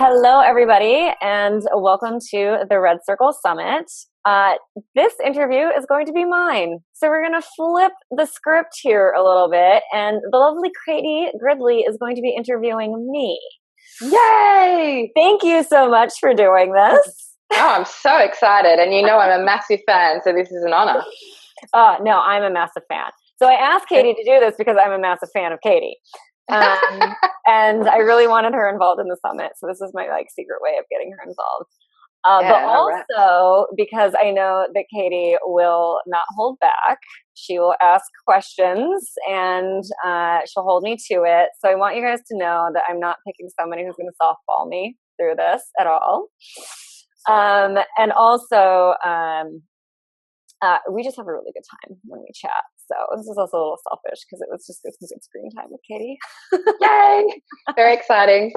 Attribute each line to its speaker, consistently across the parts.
Speaker 1: Hello, everybody, and welcome to the Red Circle Summit. This interview is going to be mine. So we're going to flip the script here a little bit, and the lovely Katie Gridley is going to be interviewing me.
Speaker 2: Yay!
Speaker 1: Thank you so much for doing this.
Speaker 2: Oh, I'm so excited, and you know I'm a massive fan, so this is an honor.
Speaker 1: No, I'm a massive fan. So I asked Katie to do this because I'm a massive fan of Katie. And I really wanted her involved in the summit. So this is my secret way of getting her involved. But also because I know that Katie will not hold back. She will ask questions and she'll hold me to it. So I want you guys to know that I'm not picking somebody who's going to softball me through this at all. And also, we just have a really good time when we chat. So this is also a little selfish because it was just good screen time with Katie.
Speaker 2: Yay! Very exciting.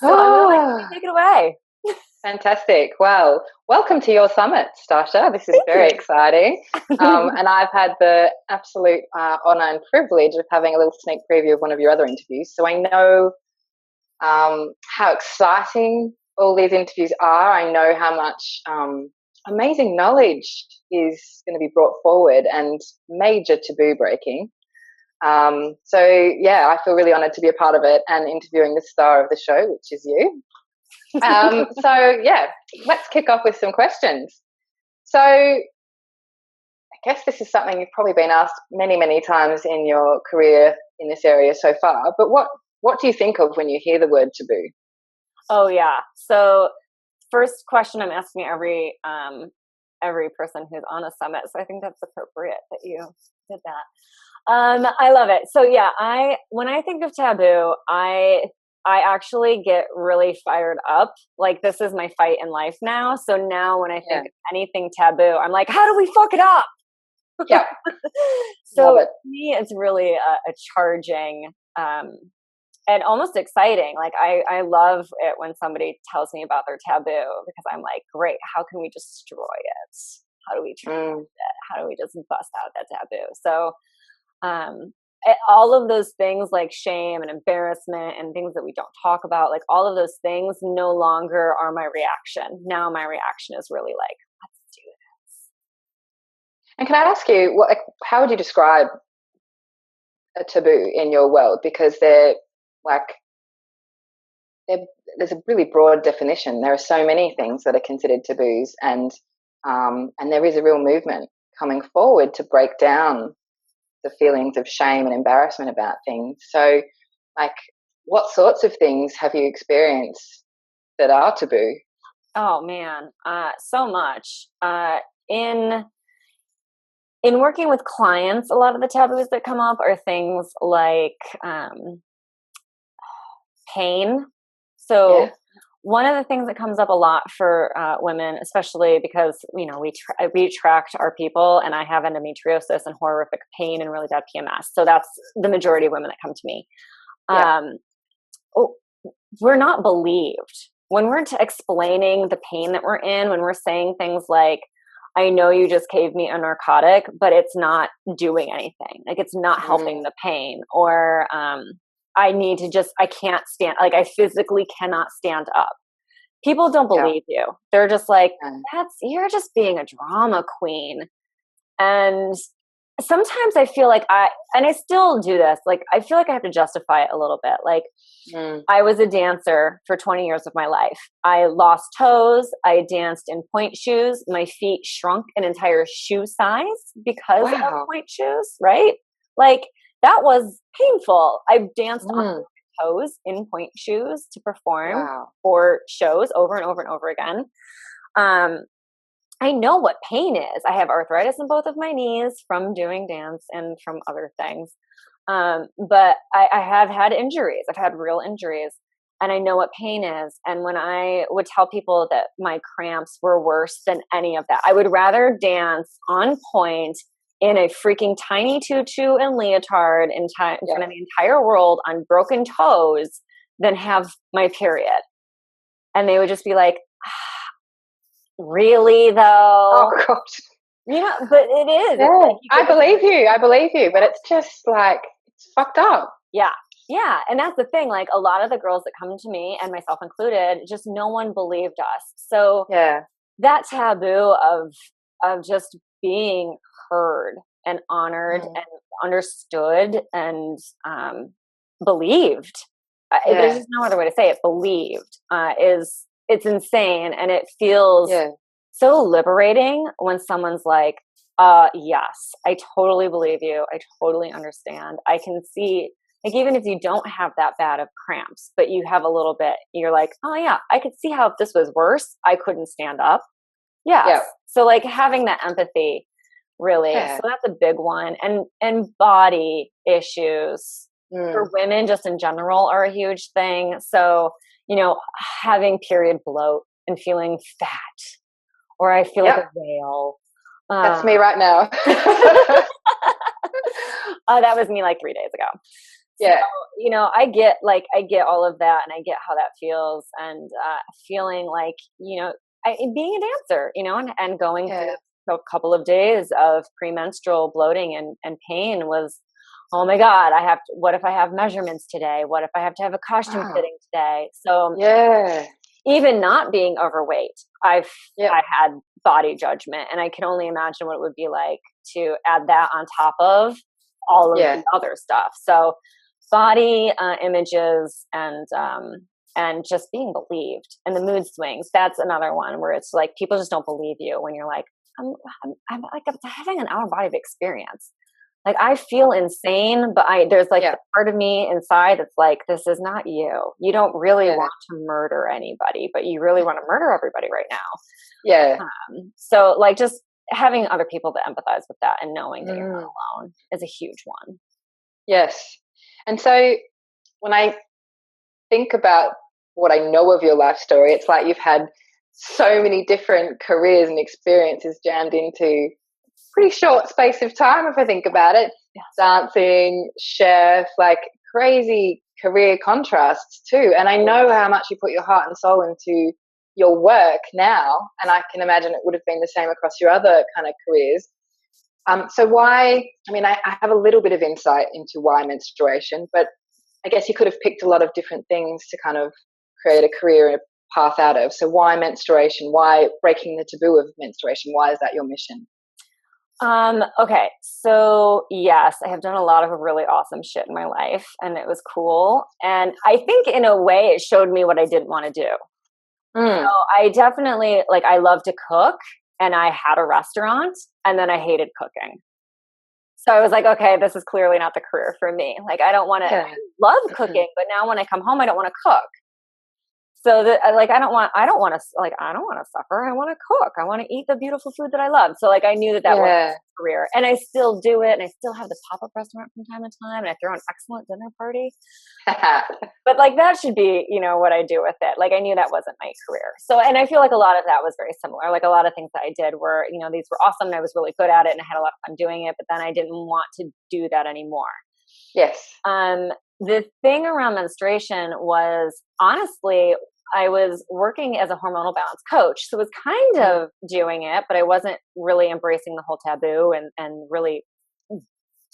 Speaker 1: So I'm going to take it away.
Speaker 2: Fantastic. Well, welcome to your summit, Stasha. This is very exciting. And I've had the absolute honor and privilege of having a little sneak preview of one of your other interviews. So I know how exciting all these interviews are. I know how much amazing knowledge is going to be brought forward and major taboo breaking. So I feel really honoured to be a part of it and interviewing the star of the show, which is you. Let's kick off with some questions. So I guess this is something you've probably been asked many, many times in your career in this area so far, but what do you think of when you hear the word taboo?
Speaker 1: Oh yeah. So first question I'm asking every person who's on a summit. So I think that's appropriate that you did that. I love it. So yeah, when I think of taboo, I actually get really fired up. Like this is my fight in life now. So now when I think of anything taboo, I'm like, how do we fuck it up?
Speaker 2: Yeah.
Speaker 1: So to me, it's really a charging, and almost exciting. Like I love it when somebody tells me about their taboo because I'm like, great, how can we destroy it? How do we change it? How do we just bust out that taboo? So all of those things like shame and embarrassment and things that we don't talk about, like all of those things no longer are my reaction. Now my reaction is really like, let's do this.
Speaker 2: And can I ask you, how would you describe a taboo in your world? Because there's a really broad definition. There are so many things that are considered taboos, and there is a real movement coming forward to break down the feelings of shame and embarrassment about things. So, what sorts of things have you experienced that are taboo?
Speaker 1: Oh man, so much. In working with clients, a lot of the taboos that come up are things like pain. So one of the things that comes up a lot for women, especially because, we attract our people, and I have endometriosis and horrific pain and really bad PMS. So that's the majority of women that come to me. We're not believed. When we're explaining the pain that we're in, when we're saying things like, I know you just gave me a narcotic, but it's not doing anything. Like it's not helping the pain, or I can't stand, I physically cannot stand up. People don't believe you. They're just like, you're just being a drama queen. And sometimes I feel like I still do this. Like, I feel like I have to justify it a little bit. Like I was a dancer for 20 years of my life. I lost toes. I danced in point shoes. My feet shrunk an entire shoe size because of point shoes. Right. Like, that was painful. I danced on toes in point shoes to perform for shows over and over and over again. I know what pain is. I have arthritis in both of my knees from doing dance and from other things. But I have had injuries. I've had real injuries, and I know what pain is. And when I would tell people that my cramps were worse than any of that, I would rather dance on point in a freaking tiny tutu and leotard in front of the entire world on broken toes than have my period. And they would just be like, really though?
Speaker 2: Oh gosh.
Speaker 1: But it is.
Speaker 2: Yeah. I believe you, but it's just it's fucked up.
Speaker 1: Yeah. Yeah, and that's the thing. Like a lot of the girls that come to me, and myself included, just no one believed us. So
Speaker 2: Yeah.
Speaker 1: that taboo of just being heard and honored
Speaker 2: Mm.
Speaker 1: and understood and believed. There's
Speaker 2: Yeah.
Speaker 1: just no other way to say it. Believed is it's insane, and it feels
Speaker 2: Yeah.
Speaker 1: so liberating when someone's like, yes, I totally believe you. I totally understand. I can see, like, even if you don't have that bad of cramps, but you have a little bit, you're like, oh, yeah, I could see how if this was worse, I couldn't stand up. Yes.
Speaker 2: Yeah.
Speaker 1: So, like, having that empathy, really. So
Speaker 2: Yeah.
Speaker 1: that's a big one. And body issues
Speaker 2: Mm.
Speaker 1: for women just in general are a huge thing. So, having period bloat and feeling fat, or I feel like
Speaker 2: Yep.
Speaker 1: a whale.
Speaker 2: That's me right now.
Speaker 1: That was me like 3 days ago. So,
Speaker 2: Yeah.
Speaker 1: I get all of that, and I get how that feels, and feeling like, being a dancer, and going
Speaker 2: Yeah.
Speaker 1: through a couple of days of premenstrual bloating and pain was, oh my God, what if I have measurements today? What if I have to have a costume
Speaker 2: Wow.
Speaker 1: fitting today? So
Speaker 2: Yeah.
Speaker 1: even not being overweight, I
Speaker 2: Yep.
Speaker 1: had body judgment, and I can only imagine what it would be like to add that on top of all of
Speaker 2: Yeah.
Speaker 1: the other stuff. So body images and just being believed, and the mood swings. That's another one where it's like people just don't believe you when you're like, I'm like I'm having an out of body experience. Like I feel insane, but there's like
Speaker 2: Yeah.
Speaker 1: the part of me inside that's like, this is not you. You don't really
Speaker 2: Yeah.
Speaker 1: want to murder anybody, but you really want to murder everybody right now.
Speaker 2: Yeah.
Speaker 1: So like just having other people to empathize with that and knowing that you're not
Speaker 2: Mm.
Speaker 1: alone is a huge one.
Speaker 2: Yes. And so when I think about what I know of your life story, it's like you've had so many different careers and experiences jammed into pretty short space of time, if I think about it.
Speaker 1: Yes.
Speaker 2: Dancing, chef, like crazy career contrasts too. And I know how much you put your heart and soul into your work now, and I can imagine it would have been the same across your other kind of careers. So why, I have a little bit of insight into why menstruation, but I guess you could have picked a lot of different things to kind of create a career and a path out of. So why menstruation? Why breaking the taboo of menstruation? Why is that your mission?
Speaker 1: Okay. So yes, I have done a lot of really awesome shit in my life, and it was cool. And I think in a way it showed me what I didn't want to do. So
Speaker 2: Mm.
Speaker 1: I definitely, like, I love to cook, and I had a restaurant, and then I hated cooking. So I was like, okay, this is clearly not the career for me. Like, I don't want to,
Speaker 2: Yeah.
Speaker 1: I love cooking, but now when I come home, I don't want to cook. So that, like, I don't want to suffer. I want to cook. I want to eat the beautiful food that I love. So like, I knew that wasn't
Speaker 2: Yeah.
Speaker 1: a career, and I still do it. And I still have the pop-up restaurant from time to time, and I throw an excellent dinner party. But like, that should be, what I do with it. Like, I knew that wasn't my career. So, and I feel like a lot of that was very similar. Like a lot of things that I did were, these were awesome, and I was really good at it, and I had a lot of fun doing it, but then I didn't want to do that anymore.
Speaker 2: Yes.
Speaker 1: The thing around menstruation was, honestly, I was working as a hormonal balance coach. So I was kind of doing it, but I wasn't really embracing the whole taboo and really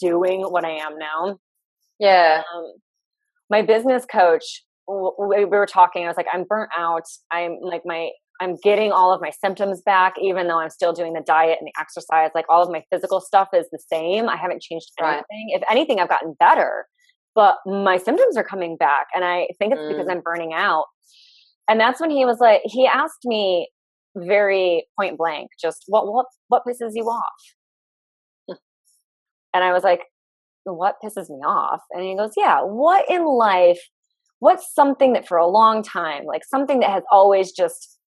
Speaker 1: doing what I am now.
Speaker 2: Yeah.
Speaker 1: My business coach, we were talking, I was like, I'm burnt out. I'm getting all of my symptoms back, even though I'm still doing the diet and the exercise. Like, all of my physical stuff is the same. I haven't changed anything.
Speaker 2: Right.
Speaker 1: If anything, I've gotten better, but my symptoms are coming back. And I think it's because I'm burning out. And that's when he asked me very point blank, just what pisses you off? And I was like, what pisses me off? And he goes, yeah, what in life, what's something that for a long time, like something that has always just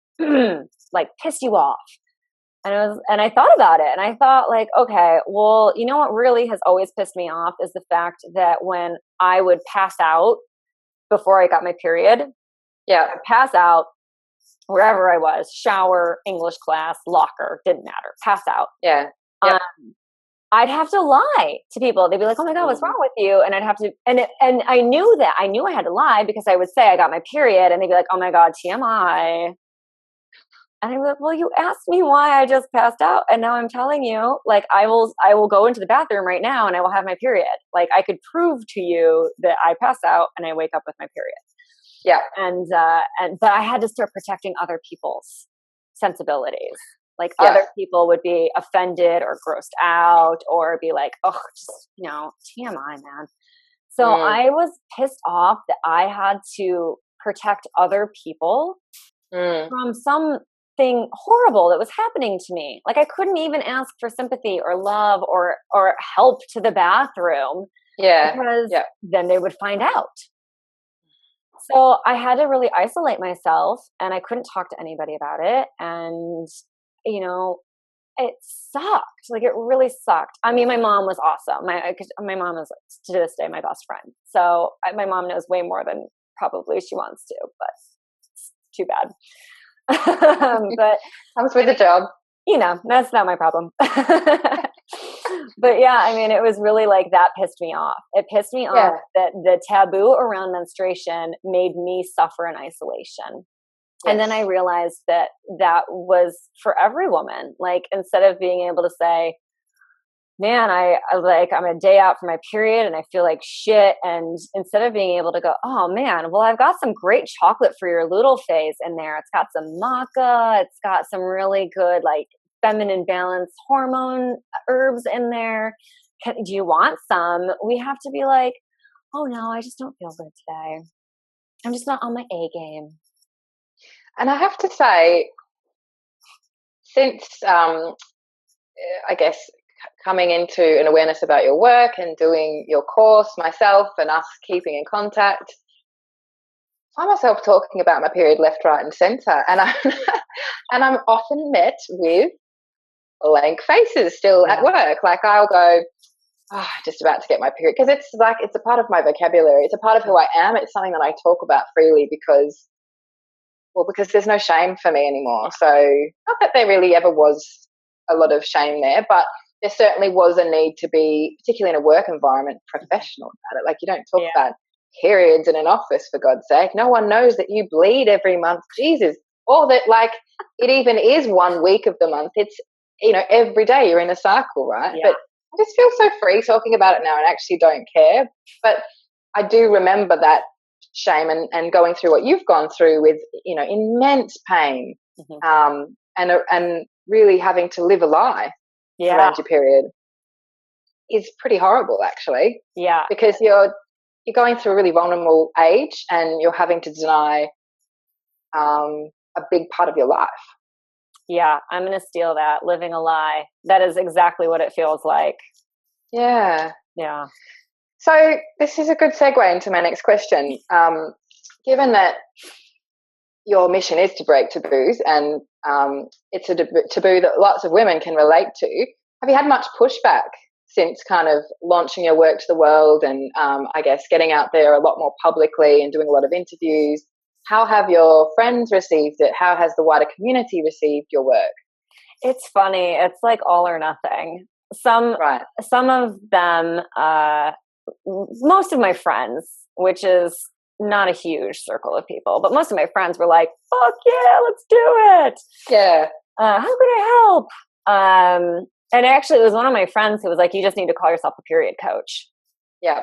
Speaker 1: like pissed you off? And I thought about it, and I thought, like, okay, well, you know what really has always pissed me off is the fact that when I would pass out before I got my period, I'd pass out wherever I was, shower, English class, locker, didn't matter, pass out.
Speaker 2: Yeah. Yep.
Speaker 1: I'd have to lie to people. They'd be like, oh my God, what's wrong with you? And I'd have to, and I knew I had to lie, because I would say I got my period, and they'd be like, oh my God, TMI. And I'm like, well, you asked me why I just passed out, and now I'm telling you, like, I will go into the bathroom right now and I will have my period. Like, I could prove to you that I pass out and I wake up with my period.
Speaker 2: Yeah.
Speaker 1: But I had to start protecting other people's sensibilities. Like,
Speaker 2: Yeah.
Speaker 1: other people would be offended or grossed out or be like, oh, just, TMI, man. So I was pissed off that I had to protect other people from something horrible that was happening to me. Like, I couldn't even ask for sympathy or love or help to the bathroom.
Speaker 2: Yeah.
Speaker 1: Because then they would find out. So I had to really isolate myself, and I couldn't talk to anybody about it. And, it sucked. Like, it really sucked. I mean, my mom was awesome. My mom is, to this day, my best friend. So my mom knows way more than probably she wants to, but it's too bad. But
Speaker 2: comes with the job.
Speaker 1: That's not my problem. But yeah, I mean, it was really like, that pissed me off. It pissed me off that the taboo around menstruation made me suffer in isolation. Yes. And then I realized that was for every woman. Like, instead of being able to say, man, I'm a day out from my period and I feel like shit. And instead of being able to go, oh man, well, I've got some great chocolate for your luteal phase in there. It's got some maca. It's got some really good, like, feminine balanced hormone herbs in there. Do you want some? We have to be like, oh no, I just don't feel good today. I'm just not on my A game.
Speaker 2: And I have to say, since I guess coming into an awareness about your work and doing your course myself and us keeping in contact, I find myself talking about my period left, right, and centre, and I'm often met with blank faces still at work. Like, I'll go, just about to get my period, because it's a part of my vocabulary. It's a part of who I am. It's something that I talk about freely because there's no shame for me anymore. So not that there really ever was a lot of shame there, but there certainly was a need to be, particularly in a work environment, professional about it. Like, you don't talk about periods in an office, for God's sake. No one knows that you bleed every month. Jesus. Or that, like, it even is 1 week of the month. It's, every day you're in a cycle, right? Yeah. But I just feel so free talking about it now and actually don't care. But I do remember that shame and going through what you've gone through with, immense pain, and really having to live a lie around your period is pretty horrible, actually.
Speaker 1: Yeah.
Speaker 2: Because you're going through a really vulnerable age and you're having to deny a big part of your life.
Speaker 1: Yeah, I'm going to steal that. Living a lie. That is exactly what it feels like.
Speaker 2: Yeah.
Speaker 1: Yeah.
Speaker 2: So this is a good segue into my next question. Given that your mission is to break taboos, and it's a taboo that lots of women can relate to, have you had much pushback since kind of launching your work to the world and I guess getting out there a lot more publicly and doing a lot of interviews? How have your friends received it? How has the wider community received your work?
Speaker 1: It's funny. It's like all or nothing. Some of them, most of my friends, which is not a huge circle of people, but most of my friends were like, fuck yeah, let's do it.
Speaker 2: Yeah.
Speaker 1: How can I help? And actually it was one of my friends who was like, you just need to call yourself a period coach. Yeah.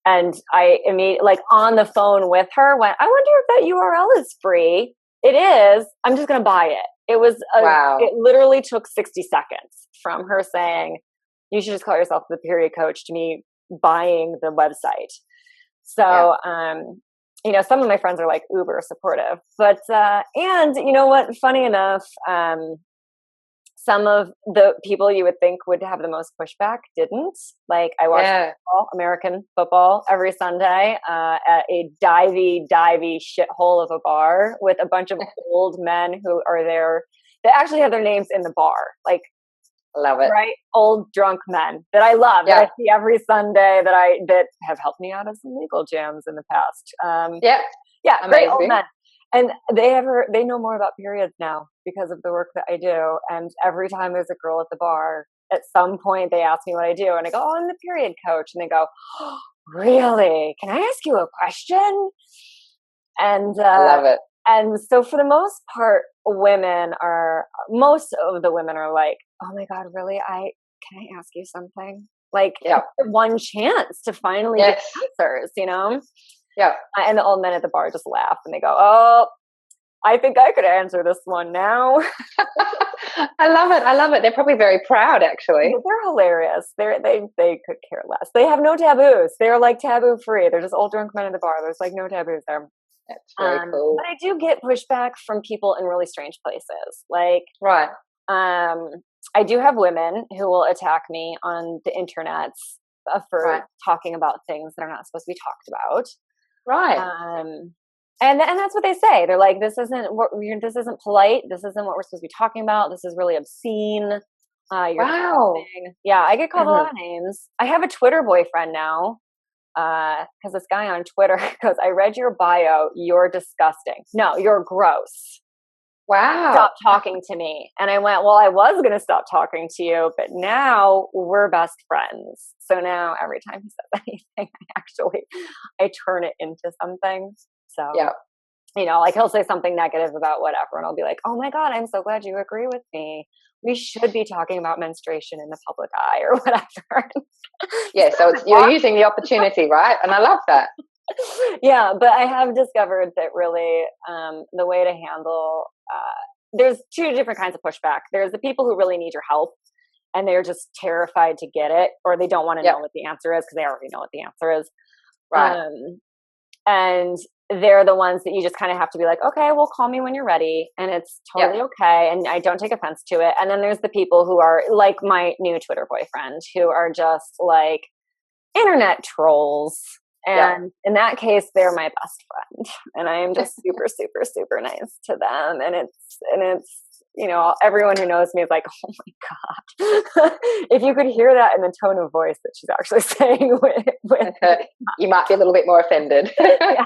Speaker 1: And I immediately, like, on the phone with her, went, I wonder if that URL is free. It is. I'm just going to buy it. It was, It literally took 60 seconds from her saying, you should just call yourself the period coach, to me buying the website. So, some of my friends are like uber supportive, but, and you know what, funny enough, some of the people you would think would have the most pushback didn't. Like, I watch American football every Sunday at a divey shithole of a bar with a bunch of old men who are there. They actually have their names in the bar. Like,
Speaker 2: love it.
Speaker 1: Right? Old drunk men that I love, that I see every Sunday, that have helped me out of some legal jams in the past. Yeah, amazing. Great old men. And they know more about periods now because of the work that I do. And every time there's a girl at the bar, at some point they ask me what I do, and I go, oh, I'm the period coach. And they go, oh, really? Can I ask you a question? And
Speaker 2: I love it.
Speaker 1: And so for the most part, most of the women are like, oh my God, really? Can I ask you something? Like,
Speaker 2: Yeah.
Speaker 1: it's the one chance to finally get
Speaker 2: Yes.
Speaker 1: answers, you know?
Speaker 2: Yeah.
Speaker 1: And the old men at the bar just laugh and they go, oh, I think I could answer this one now.
Speaker 2: I love it. I love it. They're probably very proud, actually.
Speaker 1: They're hilarious. They could care less. They have no taboos. They're like taboo free. They're just old drunk men at the bar. There's like no taboos there.
Speaker 2: That's very cool.
Speaker 1: But I do get pushback from people in really strange places. Like,
Speaker 2: right.
Speaker 1: I do have women who will attack me on the internet for talking about things that are not supposed to be talked about.
Speaker 2: Right.
Speaker 1: And that's what they say. They're like, this isn't polite. This isn't what we're supposed to be talking about. This is really obscene.
Speaker 2: Wow.
Speaker 1: Yeah, I get called a lot of names. I have a Twitter boyfriend now. Because this guy on Twitter goes, I read your bio. You're disgusting. No, you're gross.
Speaker 2: Wow.
Speaker 1: Stop talking to me. And I went, well, I was going to stop talking to you, but now we're best friends. So now every time he says anything, I turn it into something. So,
Speaker 2: yeah.
Speaker 1: You know, like he'll say something negative about whatever, and I'll be like, oh my God, I'm so glad you agree with me. We should be talking about menstruation in the public eye or whatever.
Speaker 2: Yeah, so you're using the opportunity, right? And I love that.
Speaker 1: Yeah, but I have discovered that really the way to handle, there's two different kinds of pushback. There's the people who really need your help, and they're just terrified to get it, or they don't want to know what the answer is because they already know what the answer is.
Speaker 2: Right.
Speaker 1: And they're the ones that you just kind of have to be like, okay, well, call me when you're ready. And it's totally okay. And I don't take offense to it. And then there's the people who are like my new Twitter boyfriend, who are just like internet trolls. And in that case, they're my best friend. And I am just super, super, super nice to them. And it's, you know, everyone who knows me is like, oh my God. If you could hear that in the tone of voice that she's actually saying with
Speaker 2: you might be a little bit more offended.
Speaker 1: Yeah.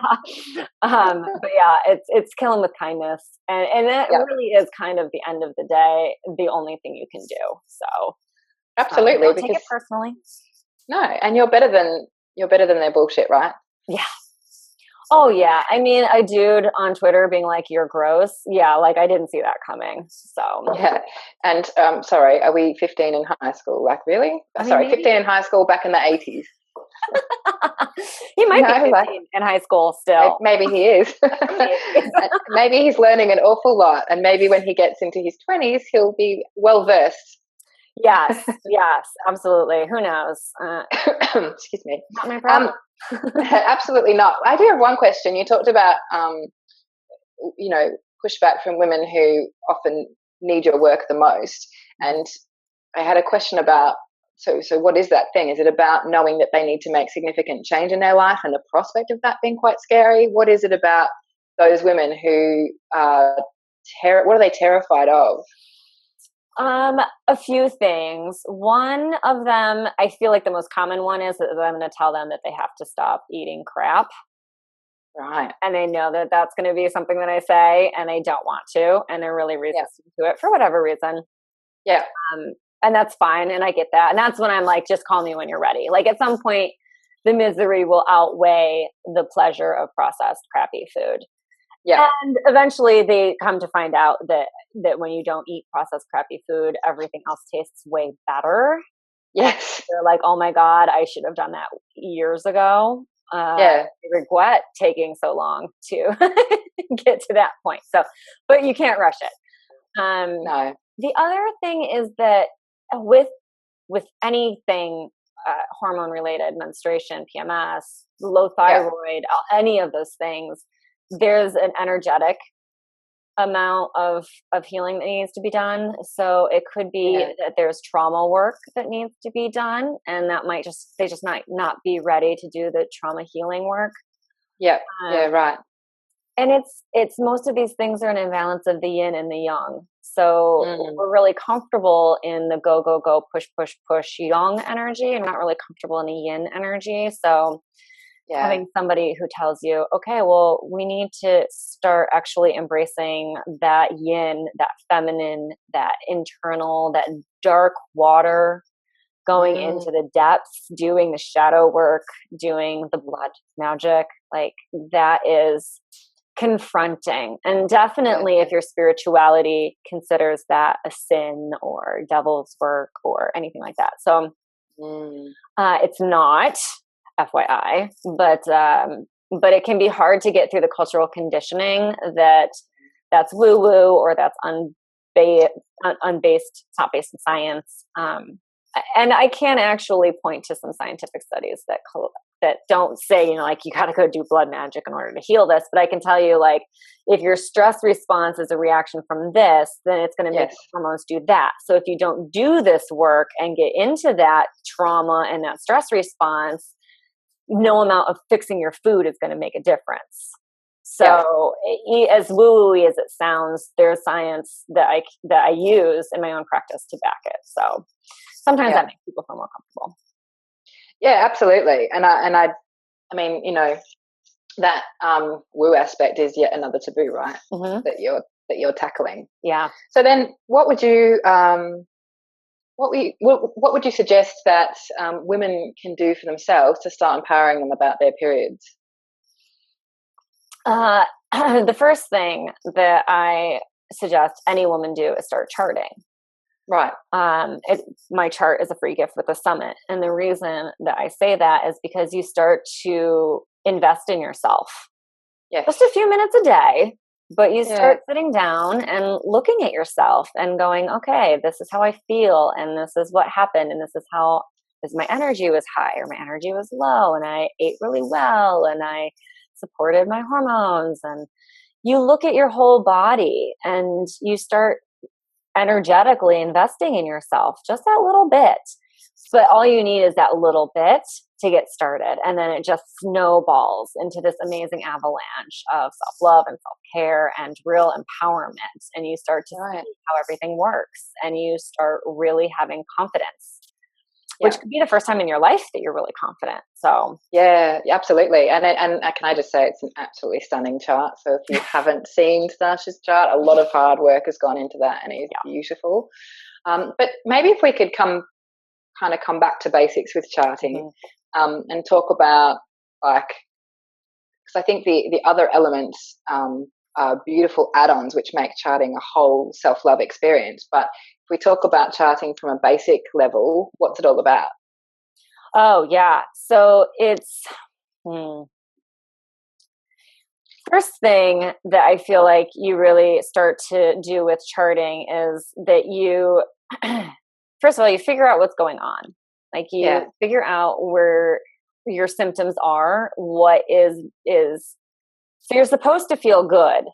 Speaker 1: But yeah, it's killing with kindness. And that really is kind of the end of the day, the only thing you can do. So
Speaker 2: absolutely.
Speaker 1: Don't take it personally.
Speaker 2: No, and you're better than their bullshit, right?
Speaker 1: Yeah. Oh yeah. I mean, a dude on Twitter being like, you're gross. Yeah. Like I didn't see that coming. So
Speaker 2: yeah. And sorry, are we 15 in high school? Like really? I mean, 15 in high school back in the 80s.
Speaker 1: He might be 15 in high school still.
Speaker 2: Maybe he is. Maybe he's learning an awful lot. And maybe when he gets into his 20s, he'll be well versed.
Speaker 1: Yes, absolutely. Who knows?
Speaker 2: Excuse me.
Speaker 1: Not my problem.
Speaker 2: Absolutely not. I do have one question. You talked about, you know, pushback from women who often need your work the most. And I had a question about, so what is that thing? Is it about knowing that they need to make significant change in their life and the prospect of that being quite scary? What is it about those women who what are they terrified of?
Speaker 1: A few things. One of them, I feel like the most common one is that I'm going to tell them that they have to stop eating crap.
Speaker 2: Right.
Speaker 1: And they know that that's going to be something that I say, and they don't want to, and they're really resistant to it for whatever reason.
Speaker 2: Yeah.
Speaker 1: And that's fine. And I get that. And that's when I'm like, just call me when you're ready. Like at some point, the misery will outweigh the pleasure of processed crappy food.
Speaker 2: Yeah.
Speaker 1: And eventually they come to find out that when you don't eat processed crappy food, everything else tastes way better.
Speaker 2: Yes.
Speaker 1: They're like, oh my God, I should have done that years ago. I regret taking so long to get to that point. So, but you can't rush it.
Speaker 2: No.
Speaker 1: The other thing is that with anything hormone related, menstruation, PMS, low thyroid, any of those things, there's an energetic amount of healing that needs to be done. So it could be that there's trauma work that needs to be done, and that might they just might not be ready to do the trauma healing work.
Speaker 2: Yeah. Right.
Speaker 1: And it's most of these things are an imbalance of the yin and the yang. So we're really comfortable in the go, go, go, push, push, push yang energy, and not really comfortable in the yin energy. So having somebody who tells you, okay, well, we need to start actually embracing that yin, that feminine, that internal, that dark water, going into the depths, doing the shadow work, doing the blood magic, like that is confronting. And definitely if your spirituality considers that a sin or devil's work or anything like that. So it's not, FYI, but it can be hard to get through the cultural conditioning that's woo-woo or that's unbased, it's not based in science. And I can actually point to some scientific studies that don't say, you know, like you got to go do blood magic in order to heal this. But I can tell you, like, if your stress response is a reaction from this, then it's going to make hormones do that. So if you don't do this work and get into that trauma and that stress response, no amount of fixing your food is going to make a difference. So as woo-woo as it sounds, there's science that I use in my own practice to back it. So sometimes that makes people feel more comfortable.
Speaker 2: Yeah, absolutely. And I mean, you know, that woo aspect is yet another taboo, right? That you're tackling.
Speaker 1: Yeah.
Speaker 2: So then, what would you suggest that women can do for themselves to start empowering them about their periods?
Speaker 1: The first thing that I suggest any woman do is start charting.
Speaker 2: Right.
Speaker 1: My chart is a free gift with the summit. And the reason that I say that is because you start to invest in yourself.
Speaker 2: Yes.
Speaker 1: Just a few minutes a day, but you start sitting down and looking at yourself and going, okay, this is how I feel. And this is what happened. And this is my energy was high or my energy was low. And I ate really well. And I supported my hormones. And you look at your whole body and you start energetically investing in yourself, just that little bit. But all you need is that little bit to get started. And then it just snowballs into this amazing avalanche of self-love and self-care and real empowerment. And you start to see how everything works. And you start really having confidence, which could be the first time in your life that you're really confident. So
Speaker 2: yeah, absolutely. And can I just say it's an absolutely stunning chart. So if you haven't seen Stasha's chart, a lot of hard work has gone into that, and it's beautiful. But maybe if we could come back to basics with charting, and talk about, like, because I think the other elements are beautiful add-ons which make charting a whole self-love experience. But if we talk about charting from a basic level, what's it all about?
Speaker 1: Oh, yeah. So it's first thing that I feel like you really start to do with charting is that you, first of all, you figure out what's going on. Like you figure out where your symptoms are, what is, so you're supposed to feel good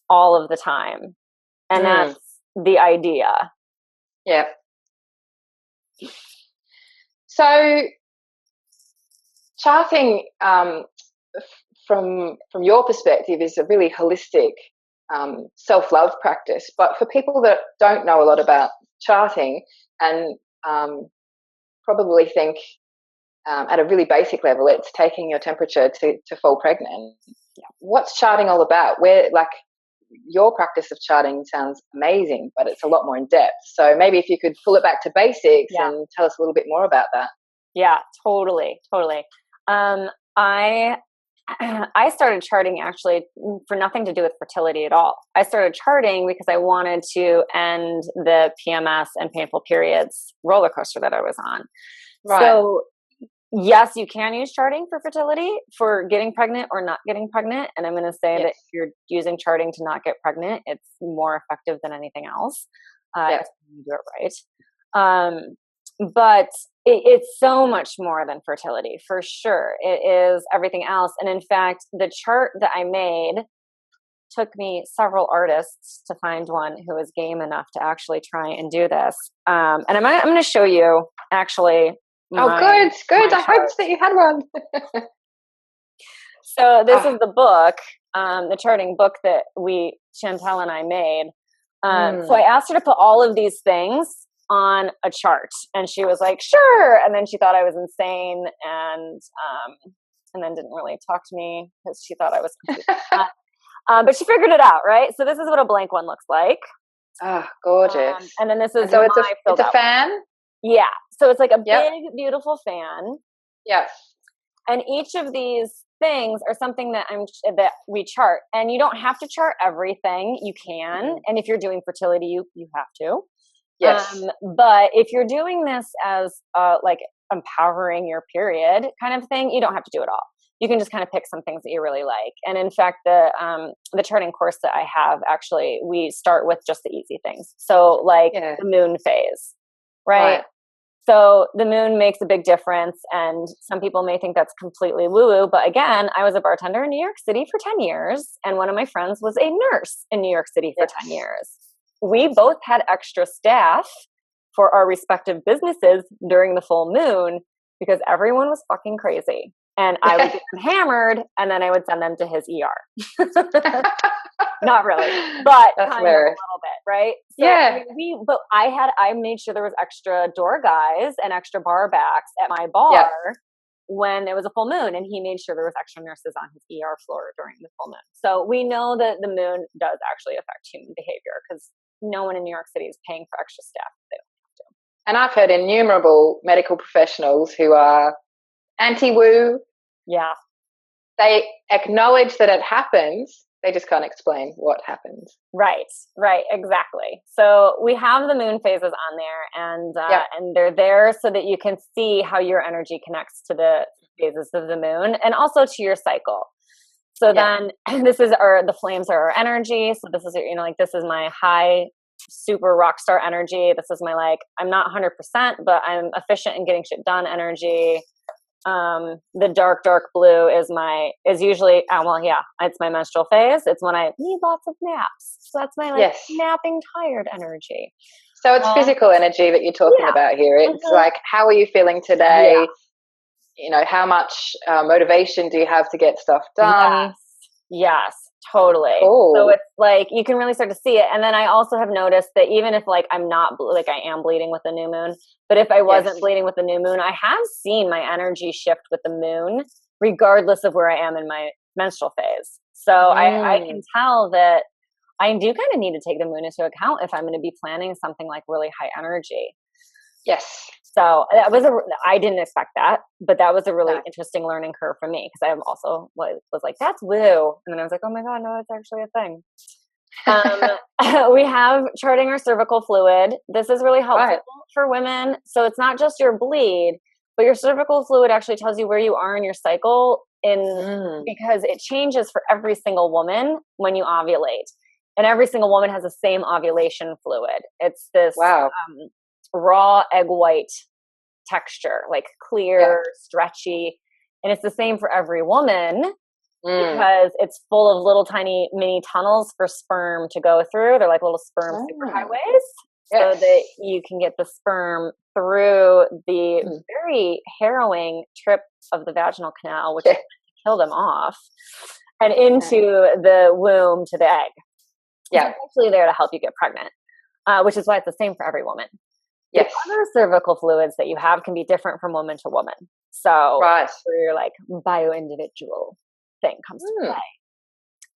Speaker 1: all of the time. And that's the idea.
Speaker 2: Yeah. So charting, from your perspective, is a really holistic self-love practice. But for people that don't know a lot about charting and probably think at a really basic level it's taking your temperature to fall pregnant, what's charting all about? Where, like, your practice of charting sounds amazing, but it's a lot more in depth. So maybe if you could pull it back to basics and tell us a little bit more about that.
Speaker 1: Yeah, totally. I started charting actually for nothing to do with fertility at all. I started charting because I wanted to end the PMS and painful periods roller coaster that I was on. Right. So yes, you can use charting for fertility, for getting pregnant or not getting pregnant. And I'm going to say that if you're using charting to not get pregnant, it's more effective than anything else. If you do it right. But it's so much more than fertility, for sure. It is everything else. And in fact, the chart that I made took me several artists to find one who was game enough to actually try and do this. And I'm going to show you actually.
Speaker 2: Good. I hoped that you had one.
Speaker 1: So this is the book, the charting book that Chantel and I made. So I asked her to put all of these things on a chart, and she was like, sure. And then she thought I was insane, and then didn't really talk to me because she thought I was confused. But she figured it out, right? So this is what a blank one looks like.
Speaker 2: Oh, gorgeous.
Speaker 1: And then this is
Speaker 2: so it's a fan?
Speaker 1: One. Yeah. So it's like a big, beautiful fan.
Speaker 2: Yes.
Speaker 1: And each of these things are something that we chart, and you don't have to chart everything. You can, and if you're doing fertility, you have to.
Speaker 2: Yes.
Speaker 1: But if you're doing this as like empowering your period kind of thing, you don't have to do it all. You can just kind of pick some things that you really like. And in fact, the charting course that I have, actually, we start with just the easy things. So like the moon phase, right? So the moon makes a big difference, and some people may think that's completely woo-woo. But again, I was a bartender in New York City for 10 years, and one of my friends was a nurse in New York City for 10 years. We both had extra staff for our respective businesses during the full moon because everyone was fucking crazy. And I would get them hammered, and then I would send them to his ER. Not really, but
Speaker 2: that's
Speaker 1: kind of a little bit, right? So,
Speaker 2: yeah.
Speaker 1: I made sure there was extra door guys and extra bar backs at my bar when it was a full moon, and he made sure there was extra nurses on his ER floor during the full moon. So we know that the moon does actually affect human behavior because no one in New York City is paying for extra staff if they don't have to.
Speaker 2: And I've heard innumerable medical professionals who are anti-woo.
Speaker 1: Yeah.
Speaker 2: They acknowledge that it happens. They just can't explain what happens.
Speaker 1: Right, exactly. So we have the moon phases on there, and they're there so that you can see how your energy connects to the phases of the moon and also to your cycle. So then the flames are our energy. So this is, like, this is my high, super rock star energy. This is my, like, I'm not 100%, but I'm efficient in getting shit done energy. The dark blue is usually, it's my menstrual phase. It's when I need lots of naps. So that's my napping tired energy.
Speaker 2: So it's physical energy that you're talking about here. It's like, how are you feeling today? How much motivation do you have to get stuff done?
Speaker 1: Yes, totally.
Speaker 2: Cool.
Speaker 1: So it's like, you can really start to see it. And then I also have noticed that even if, like, I'm not, like, I am bleeding with the new moon, but if I wasn't bleeding with the new moon, I have seen my energy shift with the moon, regardless of where I am in my menstrual phase. So I can tell that I do kind of need to take the moon into account if I'm going to be planning something like really high energy.
Speaker 2: Yes.
Speaker 1: So I didn't expect that, but that was a really interesting learning curve for me because I also was like, that's woo. And then I was like, oh my God, no, it's actually a thing. We have charting our cervical fluid. This is really helpful for women. So it's not just your bleed, but your cervical fluid actually tells you where you are in your cycle because it changes for every single woman when you ovulate. And every single woman has the same ovulation fluid. It's this raw egg white texture, like clear, stretchy. And it's the same for every woman because it's full of little tiny mini tunnels for sperm to go through. They're like little sperm superhighways so that you can get the sperm through the very harrowing trip of the vaginal canal, which is to kill them off, and into the womb to the egg. Yeah. It's actually there to help you get pregnant, which is why it's the same for every woman. Yes. The other cervical fluids that you have can be different from woman to woman. So where your, like, bio-individual thing comes to play.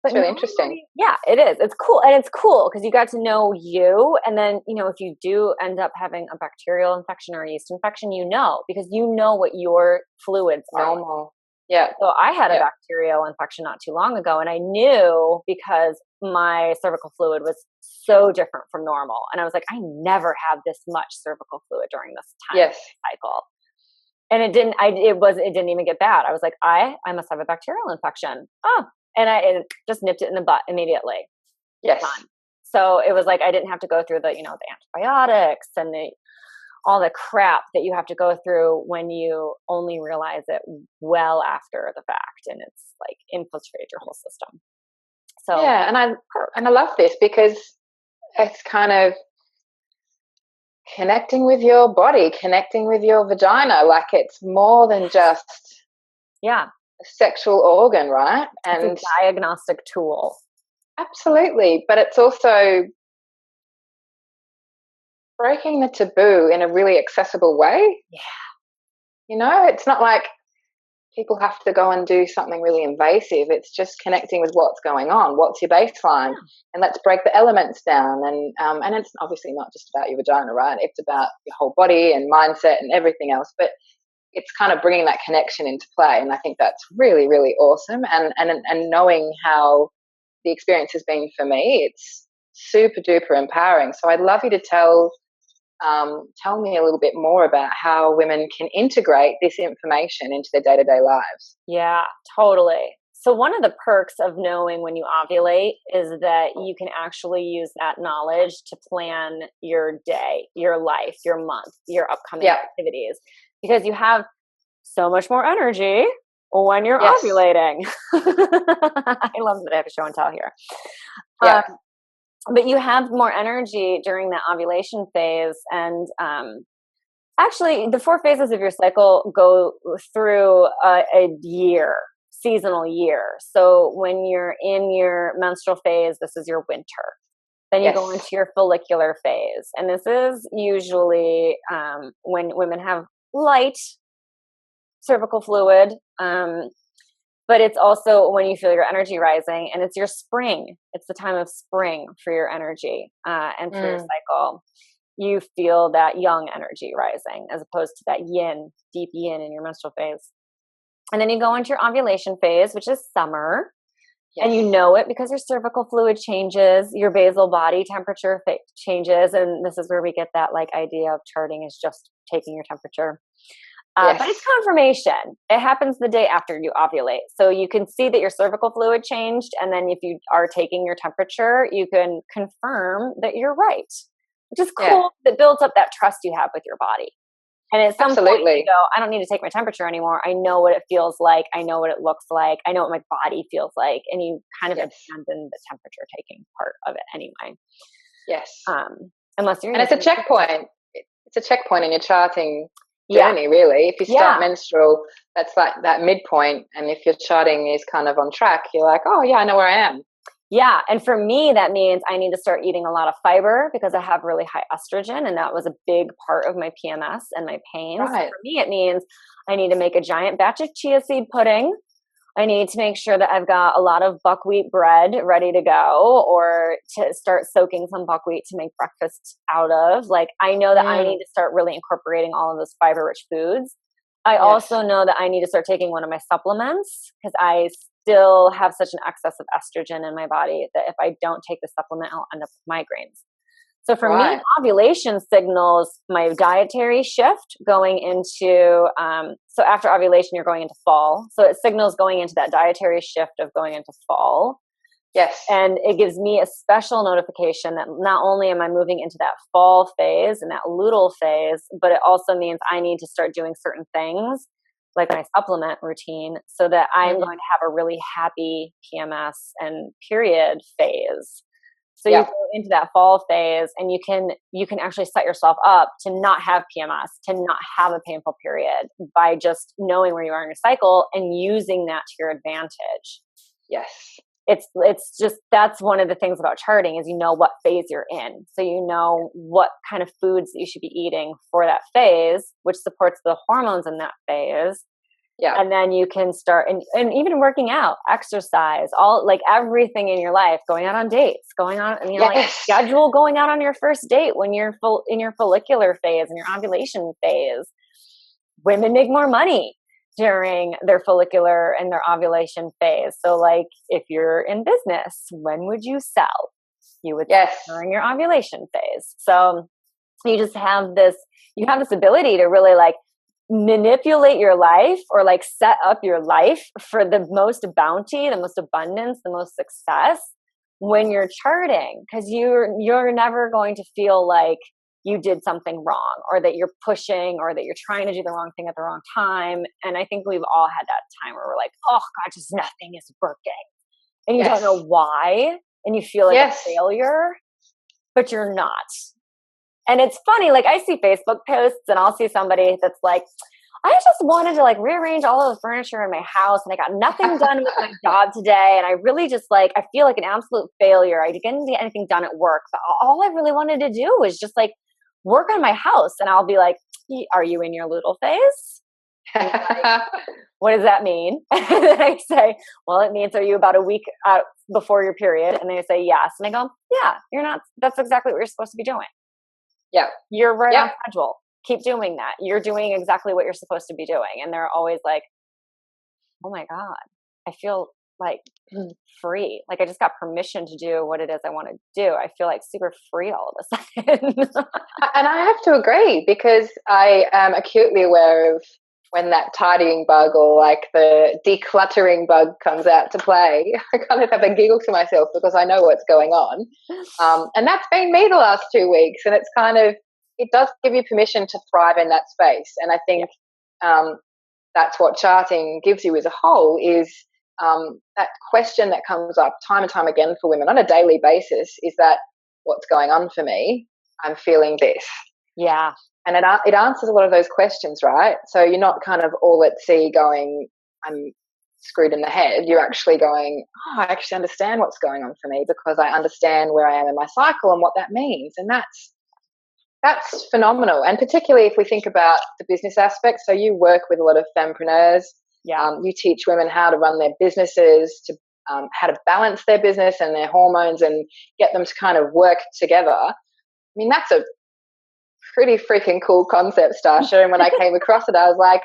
Speaker 2: That's really interesting.
Speaker 1: Yeah, it is. It's cool. And it's cool because you got to know you. And then, if you do end up having a bacterial infection or a yeast infection, because you know what your fluids are.
Speaker 2: Normal. Yeah.
Speaker 1: So I had a bacterial infection not too long ago, and I knew because my cervical fluid was so different from normal. And I was like, I never have this much cervical fluid during this time cycle. And it didn't even get bad. I was like, I must have a bacterial infection. Oh, and it just nipped it in the butt immediately.
Speaker 2: Yes.
Speaker 1: Done. So it was like, I didn't have to go through the antibiotics and all the crap that you have to go through when you only realize it well after the fact, and it's like infiltrate your whole system. So
Speaker 2: and I love this because it's kind of connecting with your body, connecting with your vagina. Like, it's more than just a sexual organ, right? And
Speaker 1: it's a diagnostic tool.
Speaker 2: Absolutely, but it's also breaking the taboo in a really accessible way.
Speaker 1: Yeah.
Speaker 2: It's not like people have to go and do something really invasive. It's just connecting with what's going on. What's your baseline? And let's break the elements down. And it's obviously not just about your vagina, right? It's about your whole body and mindset and everything else. But it's kind of bringing that connection into play. And I think that's really, really awesome. And knowing how the experience has been for me, it's super duper empowering. So I'd love you to tell me a little bit more about how women can integrate this information into their day-to-day lives.
Speaker 1: Yeah, totally. So one of the perks of knowing when you ovulate is that you can actually use that knowledge to plan your day, your life, your month, your upcoming activities, because you have so much more energy when you're ovulating. I love that I have a show and tell here. But you have more energy during that ovulation phase. And actually, the 4 phases of your cycle go through a year, seasonal year. So when you're in your menstrual phase, this is your winter. Then you go into your follicular phase. And this is usually when women have light cervical fluid. But it's also when you feel your energy rising, and it's your spring. It's the time of spring for your energy and for your cycle. You feel that young energy rising as opposed to that yin, deep yin in your menstrual phase. And then you go into your ovulation phase, which is summer. And you know it because your cervical fluid changes, your basal body temperature changes. And this is where we get that like idea of charting is just taking your temperature. But it's confirmation. It happens the day after you ovulate. So you can see that your cervical fluid changed. And then if you are taking your temperature, you can confirm that you're right, which is cool. That builds up that trust you have with your body. And at some point you go, I don't need to take my temperature anymore. I know what it feels like. I know what it looks like. I know what my body feels like. And you kind of abandon the temperature taking part of it anyway. Unless you're,
Speaker 2: and it's a checkpoint. It's a checkpoint in your charting journey, really. If you start menstrual, that's like that midpoint, and if your charting is kind of on track, you're like, oh yeah, I know where I am.
Speaker 1: Yeah, and for me that means I need to start eating a lot of fiber because I have really high estrogen, and that was a big part of my PMS and my pain. So for me it means I need to make a giant batch of chia seed pudding. I need to make sure that I've got a lot of buckwheat bread ready to go, or to start soaking some buckwheat to make breakfast out of. Like, I know that I need to start really incorporating all of those fiber-rich foods. I also know that I need to start taking one of my supplements because I still have such an excess of estrogen in my body that if I don't take the supplement, I'll end up with migraines. So for me, ovulation signals my dietary shift going into, so after ovulation, you're going into fall. So it signals going into that dietary shift of going into fall. And it gives me a special notification that not only am I moving into that fall phase and that luteal phase, but it also means I need to start doing certain things like my supplement routine so that I'm going to have a really happy PMS and period phase. So you go into that fall phase and you can actually set yourself up to not have PMS, to not have a painful period by just knowing where you are in your cycle and using that to your advantage. It's just, that's one of the things about charting is you know what phase you're in. So you know what kind of foods that you should be eating for that phase, which supports the hormones in that phase. And then you can start, and even working out, exercise, all like everything in your life, going out on dates, going on, like schedule going out on your first date when you're in your follicular phase and your ovulation phase. Women make more money during their follicular and their ovulation phase. So like if you're in business, when would you sell? You would sell during your ovulation phase. So you just have this, you have this ability to really like manipulate your life or like set up your life for the most bounty, the most abundance, the most success when you're charting, because you're never going to feel like you did something wrong or that you're pushing or that you're trying to do the wrong thing at the wrong time. And I think we've all had that time where we're like, oh God, just nothing is working. And you don't know why. And you feel like a failure, but you're not. And it's funny, like I see Facebook posts and I'll see somebody that's like, I just wanted to like rearrange all of the furniture in my house and I got nothing done with my job today. And I really just like, I feel like an absolute failure. I didn't get anything done at work. But all I really wanted to do was just like work on my house. And I'll be like, are you in your luteal phase? Like, what does that mean? And I say, well, it means, are you about a week before your period? And they say, yes. And I go, yeah, you're not, that's exactly what you're supposed to be doing. You're right on schedule. keep doing that. You're doing exactly what you're supposed to be doing. And they're always like, oh my God, I feel like free. Like I just got permission to do what it is I want to do. I feel like super free all of a sudden.
Speaker 2: And I have to agree, because I am acutely aware of when that tidying bug or like the decluttering bug comes out to play. I kind of have a giggle to myself because I know what's going on. And that's been me the last 2 weeks. And it's kind of, it does give you permission to thrive in that space. And I think that's what charting gives you as a whole, is that question that comes up time and time again for women on a daily basis, is that what's going on for me? I'm feeling this.
Speaker 1: Yeah.
Speaker 2: And it answers a lot of those questions, right? So you're not kind of all at sea going, I'm screwed in the head. You're actually going, oh, I actually understand what's going on for me, because I understand where I am in my cycle and what that means. And that's phenomenal. And particularly if we think about the business aspect. So you work with a lot of fempreneurs.
Speaker 1: Yeah.
Speaker 2: You teach women how to run their businesses, to how to balance their business and their hormones and get them to kind of work together. I mean, that's a pretty freaking cool concept, Stasha. And when I came across it, I was like,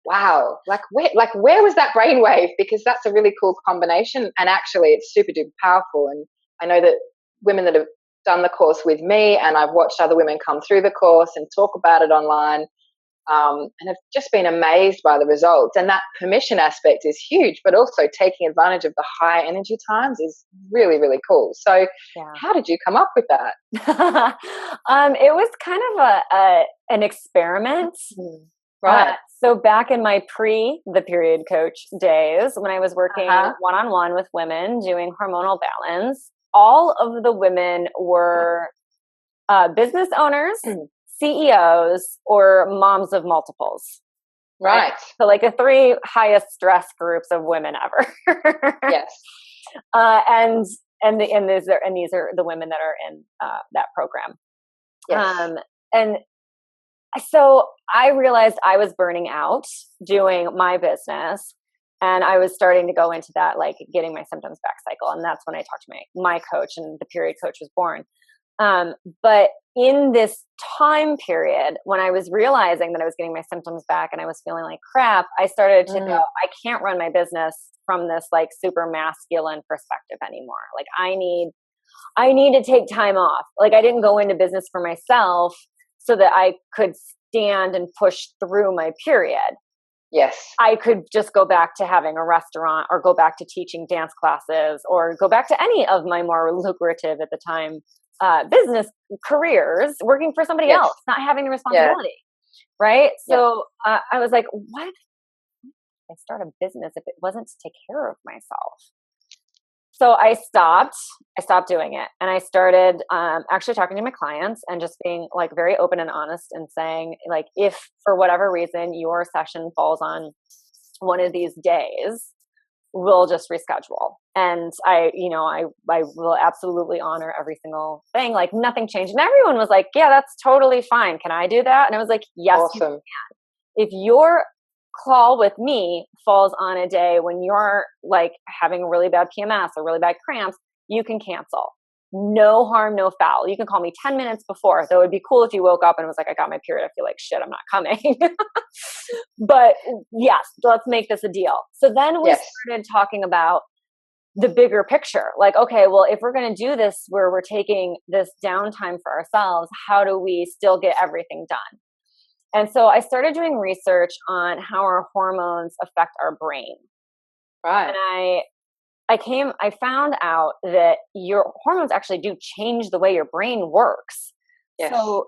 Speaker 2: wow, where was that brainwave? Because that's a really cool combination. And actually it's super duper powerful. And I know that women that have done the course with me, and I've watched other women come through the course and talk about it online, and have just been amazed by the results. And that permission aspect is huge, but also taking advantage of the high energy times is really, really cool. So how did you come up with that?
Speaker 1: It was kind of an experiment.
Speaker 2: Right.
Speaker 1: So back in my the period coach days, when I was working one-on-one with women doing hormonal balance, all of the women were business owners, CEOs, or moms of multiples.
Speaker 2: Right.
Speaker 1: So like the 3 highest stress groups of women ever.
Speaker 2: Yes.
Speaker 1: And these are the women that are in that program.
Speaker 2: Yes.
Speaker 1: And so I realized I was burning out doing my business, and I was starting to go into that, like getting my symptoms back cycle. And that's when I talked to my coach, and the period coach was born. But in this time period, when I was realizing that I was getting my symptoms back and I was feeling like crap, I started to go, I can't run my business from this like super masculine perspective anymore. Like I need to take time off. Like I didn't go into business for myself so that I could stand and push through my period.
Speaker 2: Yes.
Speaker 1: I could just go back to having a restaurant, or go back to teaching dance classes, or go back to any of my more lucrative at the time business careers, working for somebody else, not having the responsibility. Right. So I was like, why did I start a business if it wasn't to take care of myself? So I stopped doing it, and I started actually talking to my clients and just being like very open and honest and saying, like, if for whatever reason your session falls on one of these days, we'll just reschedule. And I will absolutely honor every single thing. Like nothing changed. And everyone was like, yeah, that's totally fine. Can I do that? And I was like, yes,
Speaker 2: awesome.
Speaker 1: You can. If your call with me falls on a day when you're like having really bad PMS or really bad cramps, you can cancel. No harm, no foul. You can call me 10 minutes before. So it would be cool if you woke up and was like, I got my period. I feel like shit, I'm not coming. But yes, let's make this a deal. So then we started talking about the bigger picture. Like, okay, well, if we're going to do this where we're taking this downtime for ourselves, how do we still get everything done? And so I started doing research on how our hormones affect our brain.
Speaker 2: Right.
Speaker 1: And I found out that your hormones actually do change the way your brain works. Yes. So,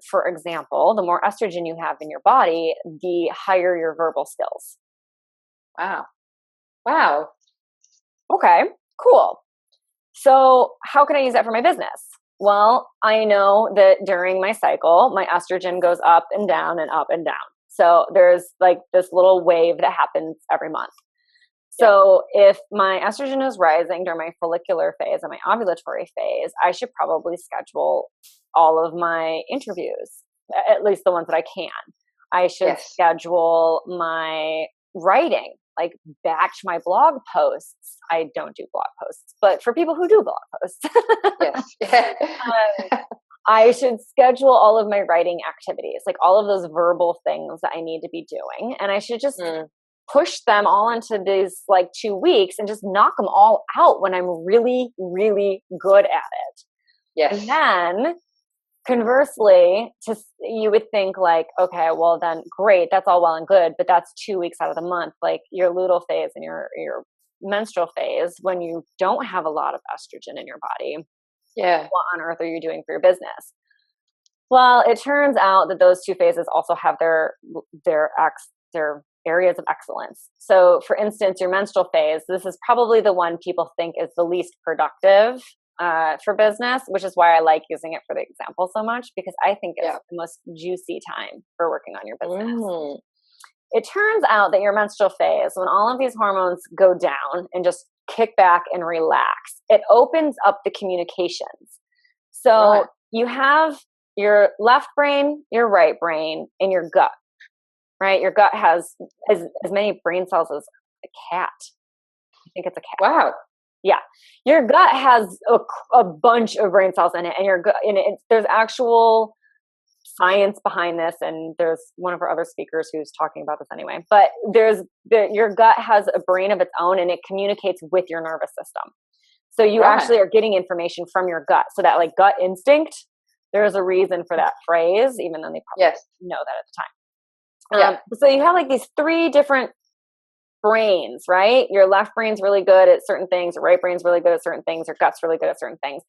Speaker 1: for example, the more estrogen you have in your body, the higher your verbal skills.
Speaker 2: Wow.
Speaker 1: Okay, cool. So how can I use that for my business? Well, I know that during my cycle, my estrogen goes up and down and up and down. So there's like this little wave that happens every month. So if my estrogen is rising during my follicular phase and my ovulatory phase, I should probably schedule all of my interviews, at least the ones that I can. I should schedule my writing, like batch my blog posts. I don't do blog posts, but for people who do blog posts, I should schedule all of my writing activities, like all of those verbal things that I need to be doing. And I should just push them all into these like 2 weeks and just knock them all out when I'm really, really good at it.
Speaker 2: Yes.
Speaker 1: And then conversely, you would think like, okay, well then great, that's all well and good, but that's 2 weeks out of the month. Like your luteal phase and your menstrual phase, when you don't have a lot of estrogen in your body.
Speaker 2: Yeah.
Speaker 1: What on earth are you doing for your business? Well, it turns out that those two phases also have their areas of excellence. So for instance, your menstrual phase, this is probably the one people think is the least productive for business, which is why I like using it for the example so much, because I think it's the most juicy time for working on your business. It turns out that your menstrual phase, when all of these hormones go down and just kick back and relax, it opens up the communications. So you have your left brain, your right brain, and your gut, right? Your gut has as many brain cells as a cat. I think it's a cat.
Speaker 2: Wow.
Speaker 1: Yeah. Your gut has a bunch of brain cells in it, and your gut, there's actual science behind this, and there's one of our other speakers who's talking about this anyway, but your gut has a brain of its own, and it communicates with your nervous system. So you actually are getting information from your gut. So that like gut instinct, there's a reason for that phrase, even though they probably know that at the time. So you have like these three different brains, right? Your left brain's really good at certain things, your right brain's really good at certain things, your gut's really good at certain things.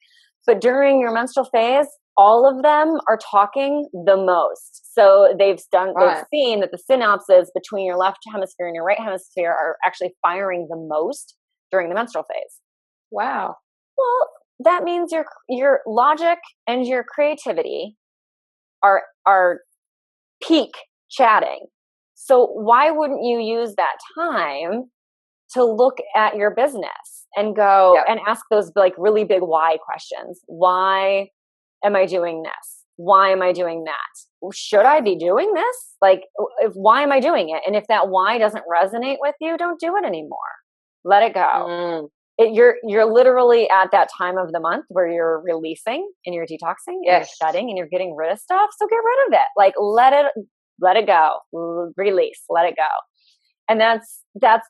Speaker 1: But during your menstrual phase, all of them are talking the most. So they've seen that the synapses between your left hemisphere and your right hemisphere are actually firing the most during the menstrual phase.
Speaker 2: Wow.
Speaker 1: Well, that means your logic and your creativity are peak chatting. So why wouldn't you use that time to look at your business and go and ask those like really big why questions? Why am I doing this? Why am I doing that? Should I be doing this? Like, why am I doing it? And if that why doesn't resonate with you, don't do it anymore. Let it go. You're literally at that time of the month where you're releasing and you're detoxing and you're shedding and you're getting rid of stuff. So get rid of it. Like, let it go. Release. Let it go. And that's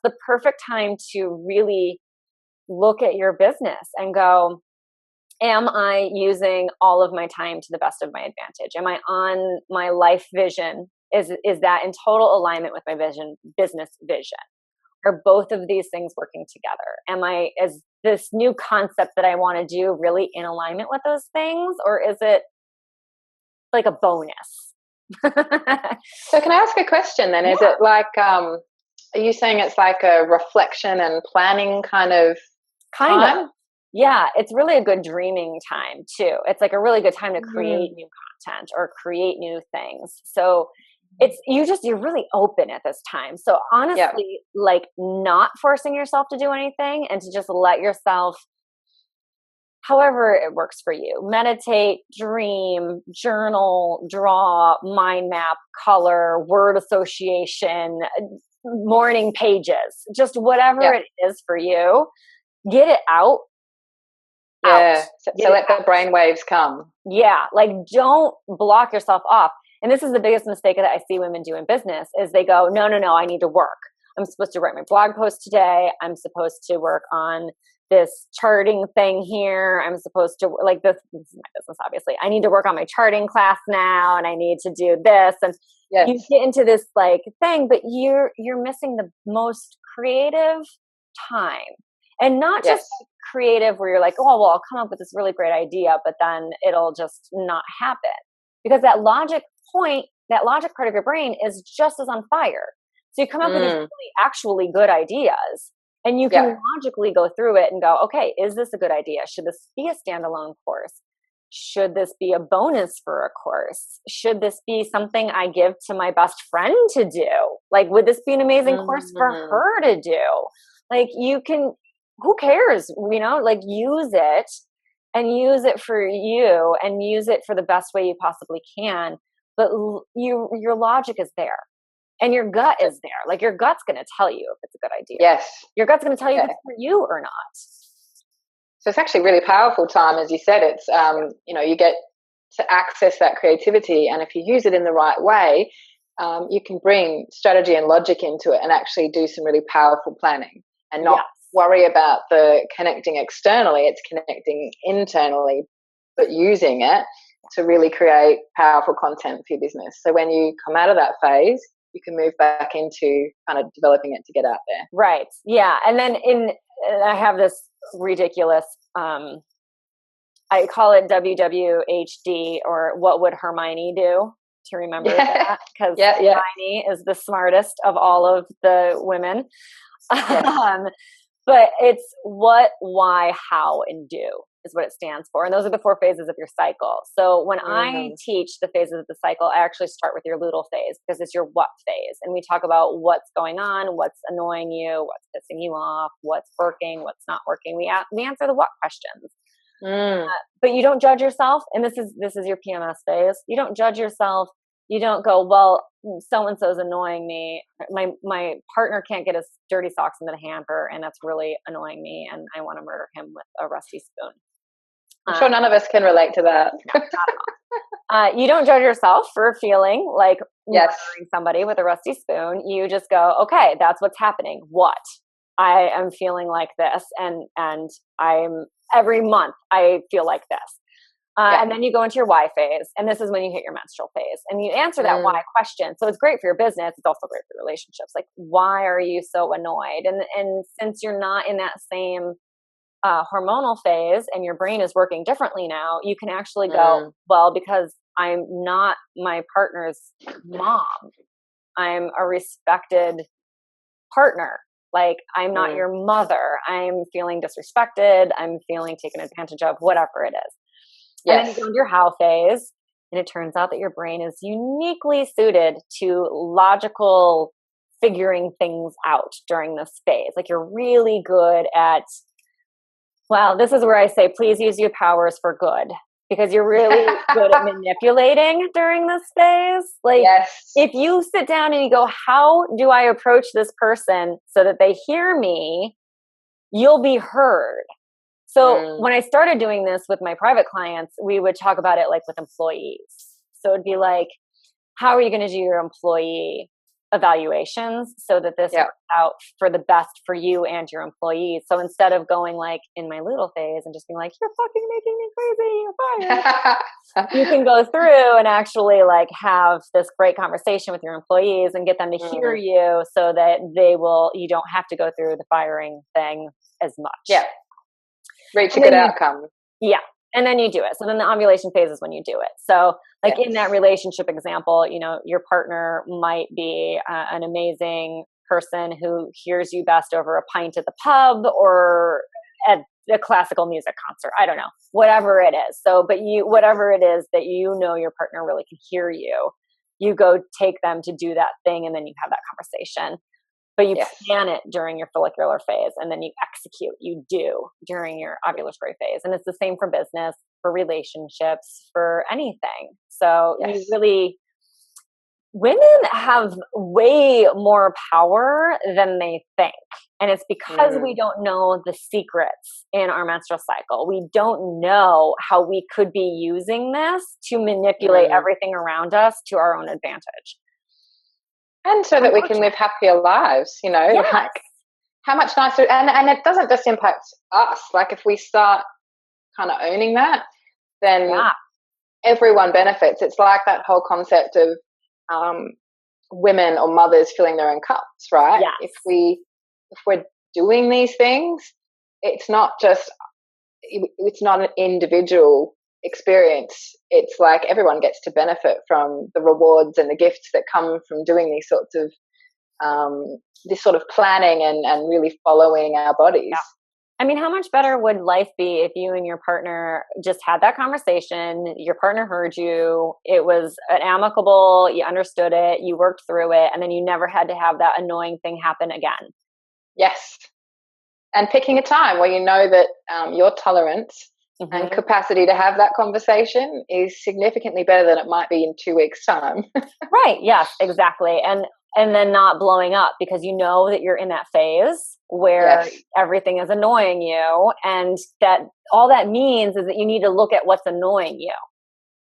Speaker 1: the perfect time to really look at your business and go, am I using all of my time to the best of my advantage? Am I on my life vision? Is that in total alignment with my business vision? Are both of these things working together? Is this new concept that I want to do really in alignment with those things? Or is it like a bonus?
Speaker 2: So can I ask a question then? Is it like, are you saying it's like a reflection and planning kind of time?
Speaker 1: Yeah, it's really a good dreaming time too. It's like a really good time to create new content or create new things. So you're really open at this time. So honestly, like not forcing yourself to do anything and to just let yourself, however it works for you, meditate, dream, journal, draw, mind map, color, word association, morning pages, just whatever it is for you, get it out.
Speaker 2: So let the brain waves come.
Speaker 1: Yeah, like don't block yourself off. And this is the biggest mistake that I see women do in business is they go, no, I need to work. I'm supposed to write my blog post today. I'm supposed to work on this charting thing here. I'm supposed to this is my business, obviously. I need to work on my charting class now, and I need to do this. And you get into this like thing, but you're missing the most creative time. And not just creative where you're like, oh, well, I'll come up with this really great idea, but then it'll just not happen. Because that logic part of your brain is just as on fire. So you come up with these really actually good ideas, and you can logically go through it and go, okay, is this a good idea? Should this be a standalone course? Should this be a bonus for a course? Should this be something I give to my best friend to do? Like, would this be an amazing course for her to do? Like, who cares? Like use it and use it for you and use it for the best way you possibly can. But your logic is there and your gut is there. Like your gut's going to tell you if it's a good idea.
Speaker 2: Yes.
Speaker 1: Your gut's going to tell you if it's for you or not.
Speaker 2: So it's actually really powerful time. As you said, it's, you get to access that creativity. And if you use it in the right way, you can bring strategy and logic into it and actually do some really powerful planning and not worry about the connecting externally. It's connecting internally, but using it to really create powerful content for your business. So when you come out of that phase, you can move back into kind of developing it to get out there.
Speaker 1: Right. Yeah. And then I have this ridiculous, I call it WWHD, or what would Hermione do, to remember that, because Hermione is the smartest of all of the women. But it's what, why, how, and do is what it stands for. And those are the 4 phases of your cycle. So when I teach the phases of the cycle, I actually start with your Loodle phase, because it's your what phase. And we talk about what's going on, what's annoying you, what's pissing you off, what's working, what's not working. We answer the what questions. But you don't judge yourself. And this is your PMS phase. You don't judge yourself. You don't go, well, so-and-so's annoying me. My partner can't get his dirty socks into the hamper, and that's really annoying me, and I want to murder him with a rusty spoon.
Speaker 2: I'm sure none of us can relate to that.
Speaker 1: No, not at all. You don't judge yourself for feeling like murdering somebody with a rusty spoon. You just go, okay, that's what's happening. What? I am feeling like this, and I'm every month I feel like this. And then you go into your why phase, and this is when you hit your menstrual phase, and you answer that why question. So it's great for your business. It's also great for your relationships. Like, why are you so annoyed? And since you're not in that same hormonal phase, and your brain is working differently now, you can actually go, well, because I'm not my partner's mom. I'm a respected partner. Like, I'm not your mother. I'm feeling disrespected. I'm feeling taken advantage of, whatever it is. And then you go into your how phase, and it turns out that your brain is uniquely suited to logical figuring things out during this phase. Like, you're really good at, well, this is where I say, please use your powers for good, because you're really good at manipulating during this phase. Like, if you sit down and you go, how do I approach this person so that they hear me, you'll be heard. So when I started doing this with my private clients, we would talk about it like with employees. So it'd be like, how are you going to do your employee evaluations so that this works out for the best for you and your employees? So instead of going like in my little phase and just being like, you're fucking making me crazy, you're fired, you can go through and actually like have this great conversation with your employees and get them to hear you, so that you don't have to go through the firing thing as much.
Speaker 2: Reach a good outcome.
Speaker 1: And then you do it. So then the ovulation phase is when you do it. So like in that relationship example, you know, your partner might be an amazing person who hears you best over a pint at the pub or at a classical music concert. I don't know, whatever it is. So, but whatever it is that you know your partner really can hear you, you go take them to do that thing, and then you have that conversation. But you plan it during your follicular phase, and then you execute, you do during your ovulatory phase. And it's the same for business, for relationships, for anything. So you really, women have way more power than they think. And it's because we don't know the secrets in our menstrual cycle. We don't know how we could be using this to manipulate everything around us to our own advantage.
Speaker 2: And so that we can live happier lives, you know, like how much nicer. And it doesn't just impact us. Like, if we start kind of owning that, then everyone benefits. It's like that whole concept of women or mothers filling their own cups, right? If we're doing these things, it's not an individual experience. It's like everyone gets to benefit from the rewards and the gifts that come from doing these sorts of this sort of planning and really following our bodies.
Speaker 1: I mean, how much better would life be if you and your partner just had that conversation, your partner heard you, it was an amicable, you understood it, you worked through it, and then you never had to have that annoying thing happen again?
Speaker 2: Yes. And picking a time where you know that your tolerance and capacity to have that conversation is significantly better than it might be in 2 weeks' time.
Speaker 1: Right. Yes, exactly. And then not blowing up, because you know that you're in that phase where everything is annoying you, and that all that means is that you need to look at what's annoying you,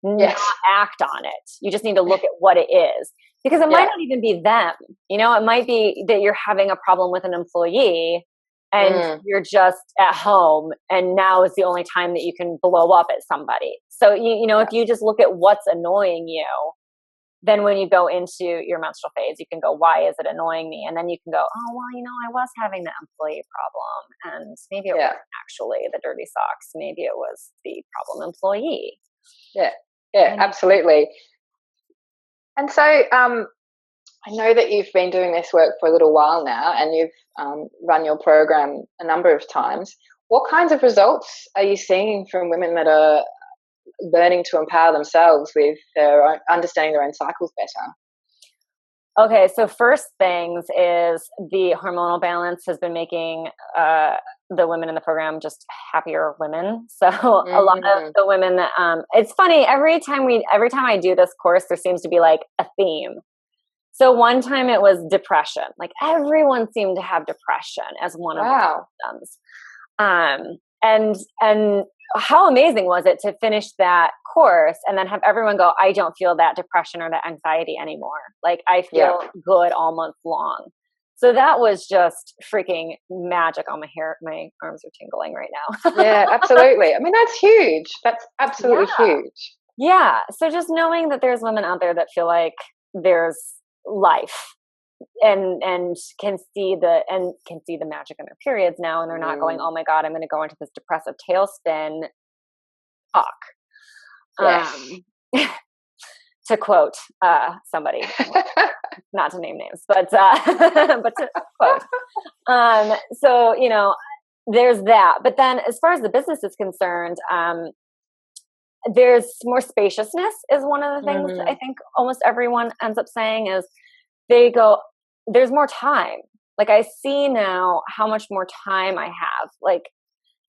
Speaker 1: not
Speaker 2: Yes.
Speaker 1: act on it. You just need to look at what it is, because it might not even be them. It might be that you're having a problem with an employee and you're just at home, and now is the only time that you can blow up at somebody. So, if you just look at what's annoying you, then when you go into your menstrual phase, you can go, why is it annoying me? And then you can go, oh, well, I was having the employee problem, and maybe it wasn't actually the dirty socks. Maybe it was the problem employee.
Speaker 2: Yeah, absolutely. And so I know that you've been doing this work for a little while now, and you've run your program a number of times. What kinds of results are you seeing from women that are learning to empower themselves with understanding their own cycles better?
Speaker 1: Okay, so first things is the hormonal balance has been making the women in the program just happier women. So a lot of the women that it's funny, every time I do this course, there seems to be like a theme. So one time it was depression. Like everyone seemed to have depression as one of the symptoms. And how amazing was it to finish that course and then have everyone go, I don't feel that depression or that anxiety anymore. Like I feel good all month long. So that was just freaking magic. On my arms are tingling right now.
Speaker 2: Yeah, absolutely. I mean, that's huge. That's absolutely huge.
Speaker 1: Yeah. So just knowing that there's women out there that feel like there's life and can see the magic in their periods now, and they're not going, oh my God, I'm going to go into this depressive tailspin. To quote somebody, not to name names, but to quote. So there's that. But then, as far as the business is concerned, there's more spaciousness. Is one of the things I think almost everyone ends up saying is they go, there's more time. Like I see now how much more time I have. Like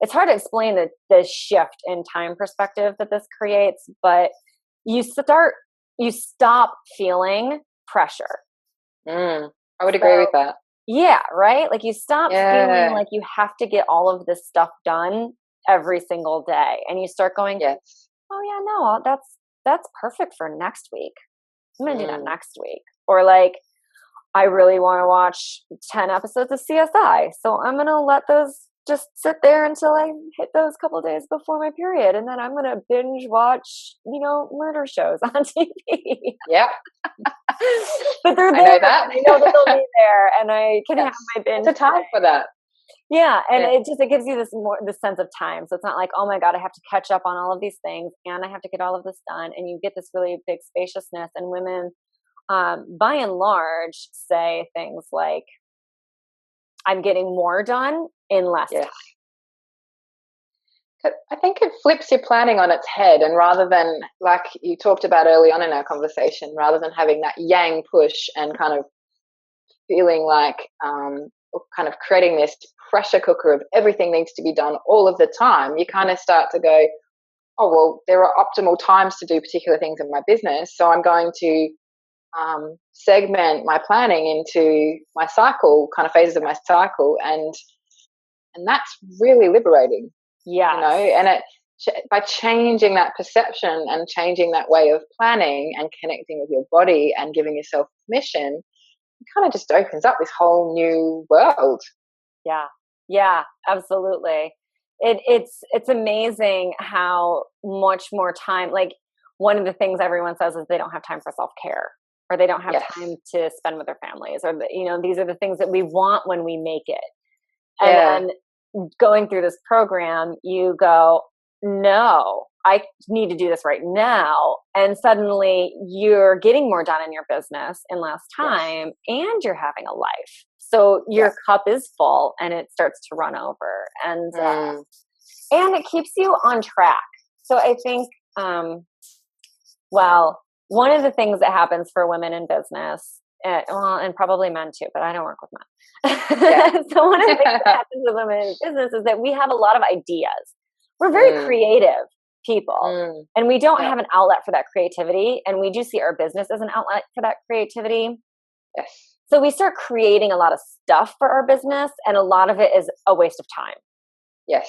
Speaker 1: it's hard to explain the shift in time perspective that this creates, but you stop feeling pressure.
Speaker 2: I would agree with that.
Speaker 1: Yeah, right? Like you stop feeling like you have to get all of this stuff done every single day, and you start going, oh yeah, no, that's perfect for next week. I'm going to do that next week. Or like, I really want to watch 10 episodes of CSI, so I'm going to let those just sit there until I hit those couple days before my period, and then I'm going to binge watch, murder shows on TV.
Speaker 2: Yeah.
Speaker 1: But they're there. I know that they'll be there, and I can have my binge.
Speaker 2: There's a time for that.
Speaker 1: Yeah, and it gives you this sense of time. So it's not like, oh my God, I have to catch up on all of these things, and I have to get all of this done. And you get this really big spaciousness. And women, by and large, say things like, I'm getting more done in less time.
Speaker 2: I think it flips your planning on its head, and rather than, like you talked about early on in our conversation, rather than having that yang push and kind of feeling like kind of creating this pressure cooker of everything needs to be done all of the time, you kind of start to go, oh, well, there are optimal times to do particular things in my business, so I'm going to segment my planning into my cycle, kind of phases of my cycle, and that's really liberating.
Speaker 1: Yeah,
Speaker 2: and by changing that perception and changing that way of planning and connecting with your body and giving yourself permission, it kind of just opens up this whole new world.
Speaker 1: Yeah, absolutely. It's amazing how much more time, like one of the things everyone says is they don't have time for self-care, or they don't have time to spend with their families, or these are the things that we want when we make it. And then going through this program, you go, no, I need to do this right now. And suddenly you're getting more done in your business in less time, and you're having a life. So your cup is full, and it starts to run over, and it keeps you on track. So I think, one of the things that happens for women in business, and probably men too, but I don't work with men. So one of the things that happens with women in business is that we have a lot of ideas. We're very creative people, and we don't have an outlet for that creativity. And we do see our business as an outlet for that creativity.
Speaker 2: Yes.
Speaker 1: So we start creating a lot of stuff for our business, and a lot of it is a waste of time.
Speaker 2: Yes.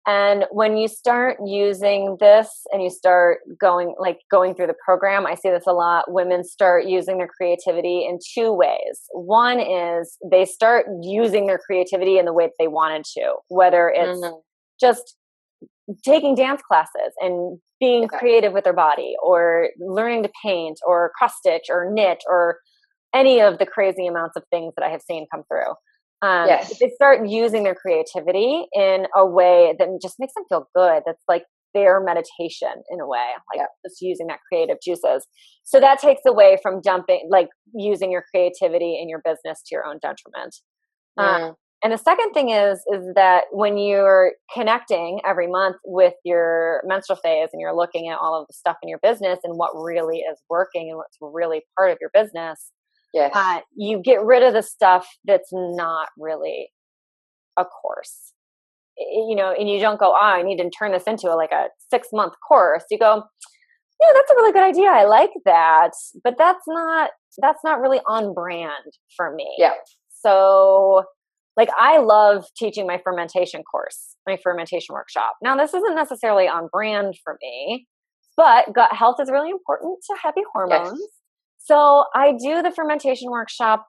Speaker 1: And when you start using this and you start going through the program, I see this a lot. Women start using their creativity in two ways. One is they start using their creativity in the way that they wanted to, whether it's just taking dance classes and being creative with their body, or learning to paint or cross stitch or knit, or any of the crazy amounts of things that I have seen come through. They start using their creativity in a way that just makes them feel good. That's like their meditation in a way, just using that creative juices. So that takes away from using your creativity in your business to your own detriment. And the second thing is that when you're connecting every month with your menstrual phase and you're looking at all of the stuff in your business and what really is working and what's really part of your business, you get rid of the stuff that's not really a course, and you don't go, I need to turn this into a 6-month course. You go, yeah, that's a really good idea. I like that, but that's not really on brand for me.
Speaker 2: Yeah.
Speaker 1: So I love teaching my fermentation course, my fermentation workshop. Now, this isn't necessarily on brand for me, but gut health is really important to heavy hormones. Yes. So I do the fermentation workshop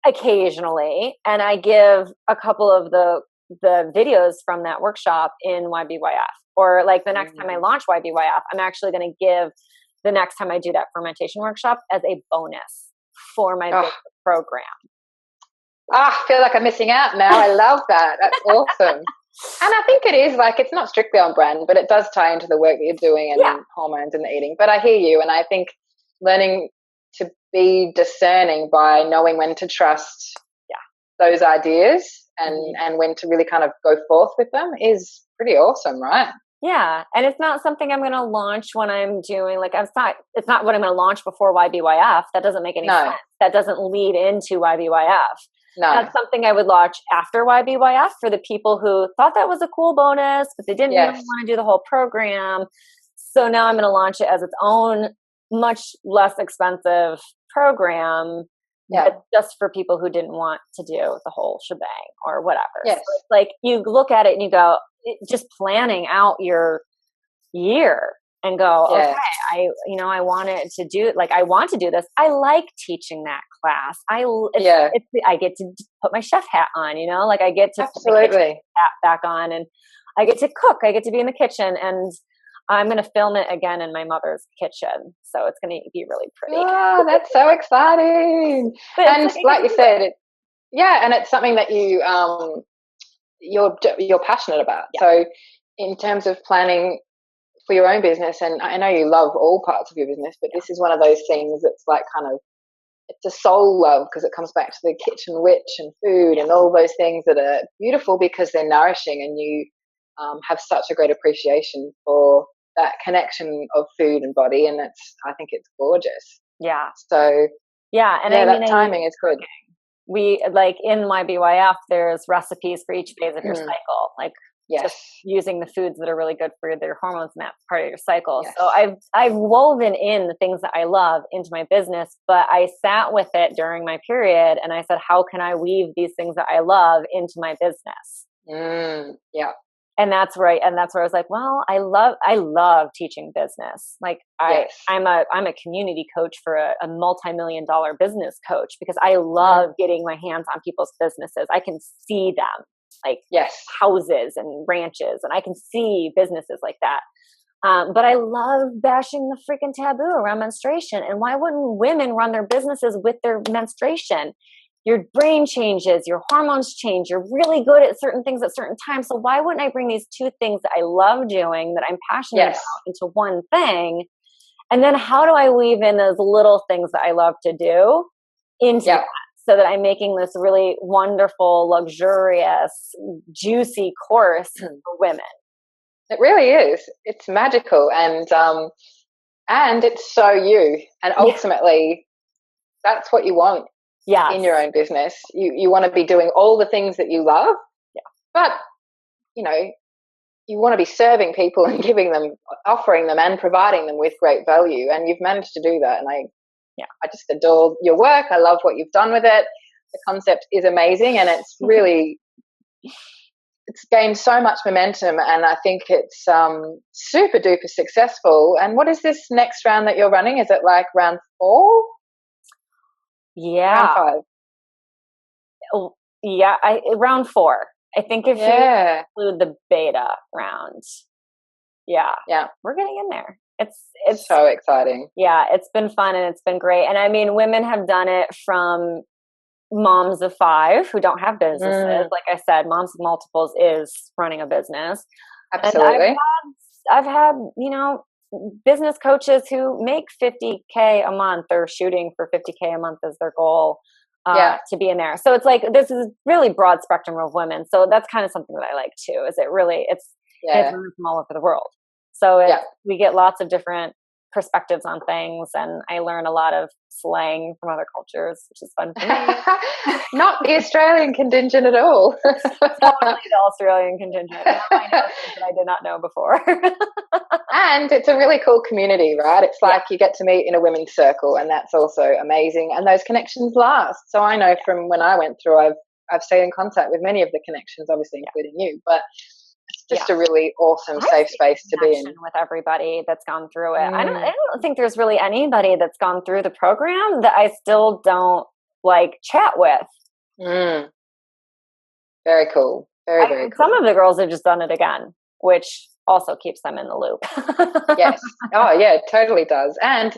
Speaker 1: occasionally, and I give a couple of the videos from that workshop in YBYF. Or the next time I launch YBYF, I'm actually going to give the next time I do that fermentation workshop as a bonus for my business program.
Speaker 2: I feel like I'm missing out now. I love that. That's awesome. And I think it is it's not strictly on brand, but it does tie into the work that you're doing and hormones and the eating. But I hear you, and I think learning to be discerning by knowing when to trust those ideas and when to really kind of go forth with them is pretty awesome, right?
Speaker 1: Yeah. And it's not something I'm going to launch when I'm doing it's not what I'm going to launch before YBYF. That doesn't make any sense. That doesn't lead into YBYF. No. That's something I would launch after YBYF for the people who thought that was a cool bonus, but they didn't really want to do the whole program. So now I'm going to launch it as its own, much less expensive program, but just for people who didn't want to do the whole shebang or whatever. Yes. So it's you look at it and you go, just planning out your year and go, okay, I wanted to do I want to do this. I like teaching that class. I get to put my chef hat on, I get to put my kitchen hat back on, and I get to cook. I get to be in the kitchen, and I'm going to film it again in my mother's kitchen. So it's going to be really pretty.
Speaker 2: Oh, that's so exciting. And like you said, and it's something that you're passionate about. Yeah. So in terms of planning for your own business, and I know you love all parts of your business, but this is one of those things that's it's a soul love, because it comes back to the kitchen witch and food and all those things that are beautiful because they're nourishing, and you have such a great appreciation for that connection of food and body, and I think it's gorgeous.
Speaker 1: Yeah.
Speaker 2: So
Speaker 1: and
Speaker 2: that timing is good.
Speaker 1: We in YBYF, there's recipes for each phase of your cycle, just using the foods that are really good for their hormones, and that's part of your cycle. Yes. So I've woven in the things that I love into my business, but I sat with it during my period and I said, how can I weave these things that I love into my business? And that's right. And that's where I was like, well, I love teaching business. I'm a community coach for a multi-million-dollar business coach, because I love getting my hands on people's businesses. I can see them, houses and ranches, and I can see businesses like that. But I love bashing the freaking taboo around menstruation. And why wouldn't women run their businesses with their menstruation? Your brain changes, your hormones change, you're really good at certain things at certain times. So why wouldn't I bring these two things that I love doing, that I'm passionate about, into one thing? And then how do I weave in those little things that I love to do into that, so that I'm making this really wonderful, luxurious, juicy course for women?
Speaker 2: It really is. It's magical, and it's so you. And ultimately, that's what you want. In your own business, you want to be doing all the things that you love, but you want to be serving people and giving them, offering them, and providing them with great value. And you've managed to do that. And I just adore your work. I love what you've done with it. The concept is amazing, and it's really it's gained so much momentum, and I think it's super duper successful. And what is this next round that you're running? Is it like round 4?
Speaker 1: Yeah.
Speaker 2: Round 5?
Speaker 1: Oh, yeah, round 4. I think if you include the beta round. Yeah. We're getting in there. It's
Speaker 2: so exciting.
Speaker 1: Yeah, it's been fun and it's been great. And I mean, women have done it from moms of 5 who don't have businesses. Like I said, moms of multiples is running a business.
Speaker 2: Absolutely.
Speaker 1: And I've had, you know, business coaches who make $50K a month or shooting for $50K a month as their goal to be in there. So it's like, this is really broad spectrum of women. So that's kind of something that I like too, is it's women from all over the world. So we get lots of different perspectives on things, and I learn a lot of slang from other cultures, which is fun for me.
Speaker 2: Not the Australian contingent at all.
Speaker 1: Totally the Australian contingent. Now I know things that I did not know before.
Speaker 2: And it's a really cool community, right? It's like you get to meet in a women's circle, and that's also amazing. And those connections last. So I know from when I went through, I've stayed in contact with many of the connections, obviously including you, but it's just a really awesome, safe space to be in.
Speaker 1: With everybody that's gone through it. I don't think there's really anybody that's gone through the program that I still don't like chat with.
Speaker 2: Very cool. Very cool.
Speaker 1: Some of the girls have just done it again, which also keeps them in the loop.
Speaker 2: Yes. Oh, yeah, it totally does. And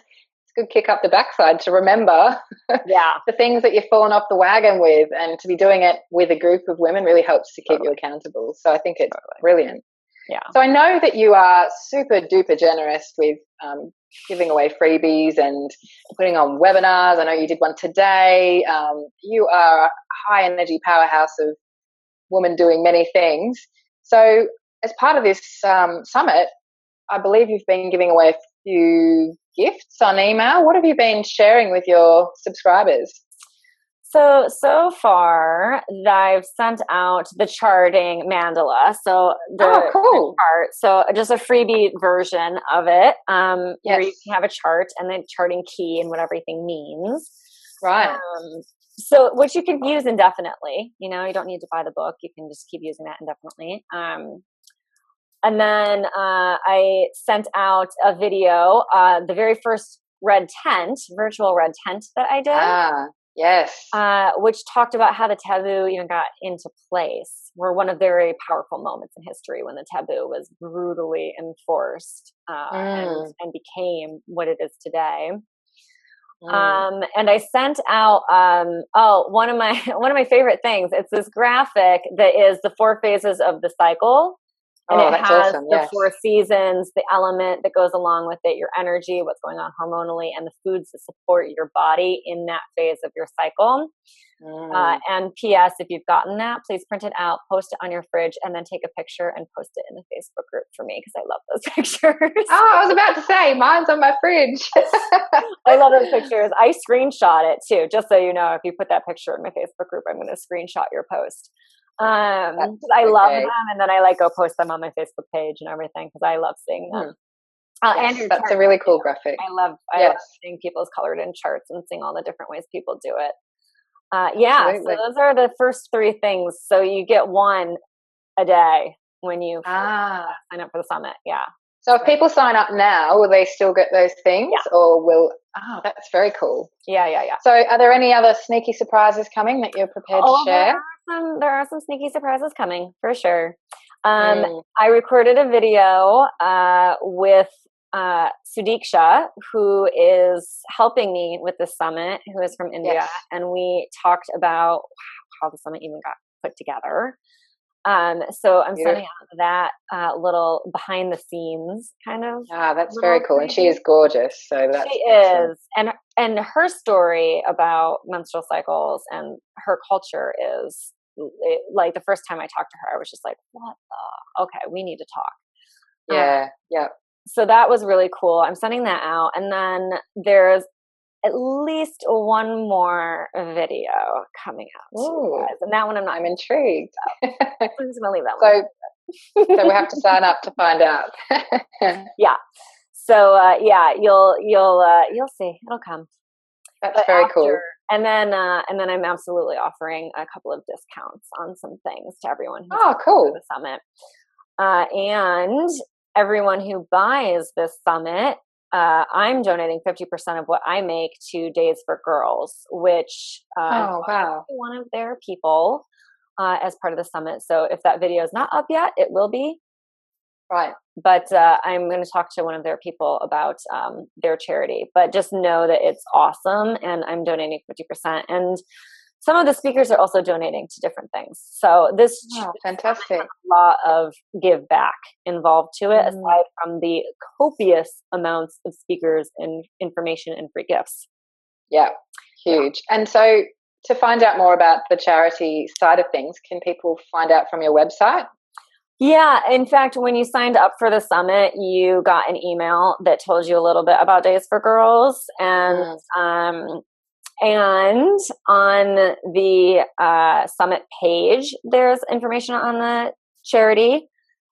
Speaker 2: it's a good kick up the backside to remember the things that you've fallen off the wagon with, and to be doing it with a group of women really helps to keep you accountable. So I think it's brilliant. Yeah. So I know that you are super duper generous with giving away freebies and putting on webinars. I know you did one today. You are a high energy powerhouse of women doing many things. So as part of this summit, I believe you've been giving away a few gifts on email. What have you been sharing with your subscribers?
Speaker 1: So far, I've sent out the charting mandala. So the chart. So just a freebie version of it, where you can have a chart and then charting key and what everything means.
Speaker 2: Right.
Speaker 1: So which you can use indefinitely. You know, you don't need to buy the book. You can just keep using that indefinitely. And then I sent out a video, the very first virtual red tent that I did.
Speaker 2: Yes.
Speaker 1: Which talked about how the taboo even got into place. We're one of the very powerful moments in history when the taboo was brutally enforced and became what it is today. And I sent out one of my favorite things. It's this graphic that is the 4 phases of the cycle. And it has the 4 seasons, the element that goes along with it, your energy, what's going on hormonally, and the foods that support your body in that phase of your cycle. And P.S., if you've gotten that, please print it out, post it on your fridge, and then take a picture and post it in the Facebook group for me, because I love those pictures.
Speaker 2: Oh, I was about to say, mine's on my fridge.
Speaker 1: I love those pictures. I screenshot it too, just so you know, if you put that picture in my Facebook group, I'm going to screenshot your post. I love them, and then I go post them on my Facebook page and everything, because I love seeing them.
Speaker 2: And that's a really cool graphic.
Speaker 1: I love seeing people's colored in charts and seeing all the different ways people do it. So those are the first 3 things. So you get 1 a day when you sign up for the summit. Yeah.
Speaker 2: So if people sign up now, will they still get those things, or will? Oh, that's very cool.
Speaker 1: Yeah.
Speaker 2: So are there any other sneaky surprises coming that you're prepared to share?
Speaker 1: There are some sneaky surprises coming for sure. I recorded a video with Sudiksha, who is helping me with the summit, who is from India, and we talked about how the summit even got put together. So I'm sending out that little behind the scenes kind of.
Speaker 2: That's very cool, and she is gorgeous. So that's
Speaker 1: she is, and her story about menstrual cycles and her culture is like, the first time I talked to her, I was just like, "What the? Okay, we need to talk."
Speaker 2: Yeah.
Speaker 1: So that was really cool. I'm sending that out, and then there's at least 1 more video coming out. Guys. And that one I'm intrigued. So I'm just gonna leave that one.
Speaker 2: So we have to sign up to find out.
Speaker 1: Yeah. So you'll see. It'll come.
Speaker 2: That's very cool.
Speaker 1: And then I'm absolutely offering a couple of discounts on some things to everyone who's
Speaker 2: cool.
Speaker 1: the summit. And everyone who buys this summit, I'm donating 50% of what I make to Days for Girls, which one of their people as part of the summit. So if that video is not up yet, it will be.
Speaker 2: Right.
Speaker 1: But I'm going to talk to one of their people about their charity. But just know that it's awesome, and I'm donating 50%. And some of the speakers are also donating to different things. So this
Speaker 2: fantastic.
Speaker 1: has a lot of give back involved to it, aside from the copious amounts of speakers and information and free gifts.
Speaker 2: Yeah, huge. And so to find out more about the charity side of things, can people find out from your website?
Speaker 1: Yeah, in fact, when you signed up for the summit, you got an email that told you a little bit about Days for Girls, and on the summit page, there's information on the charity,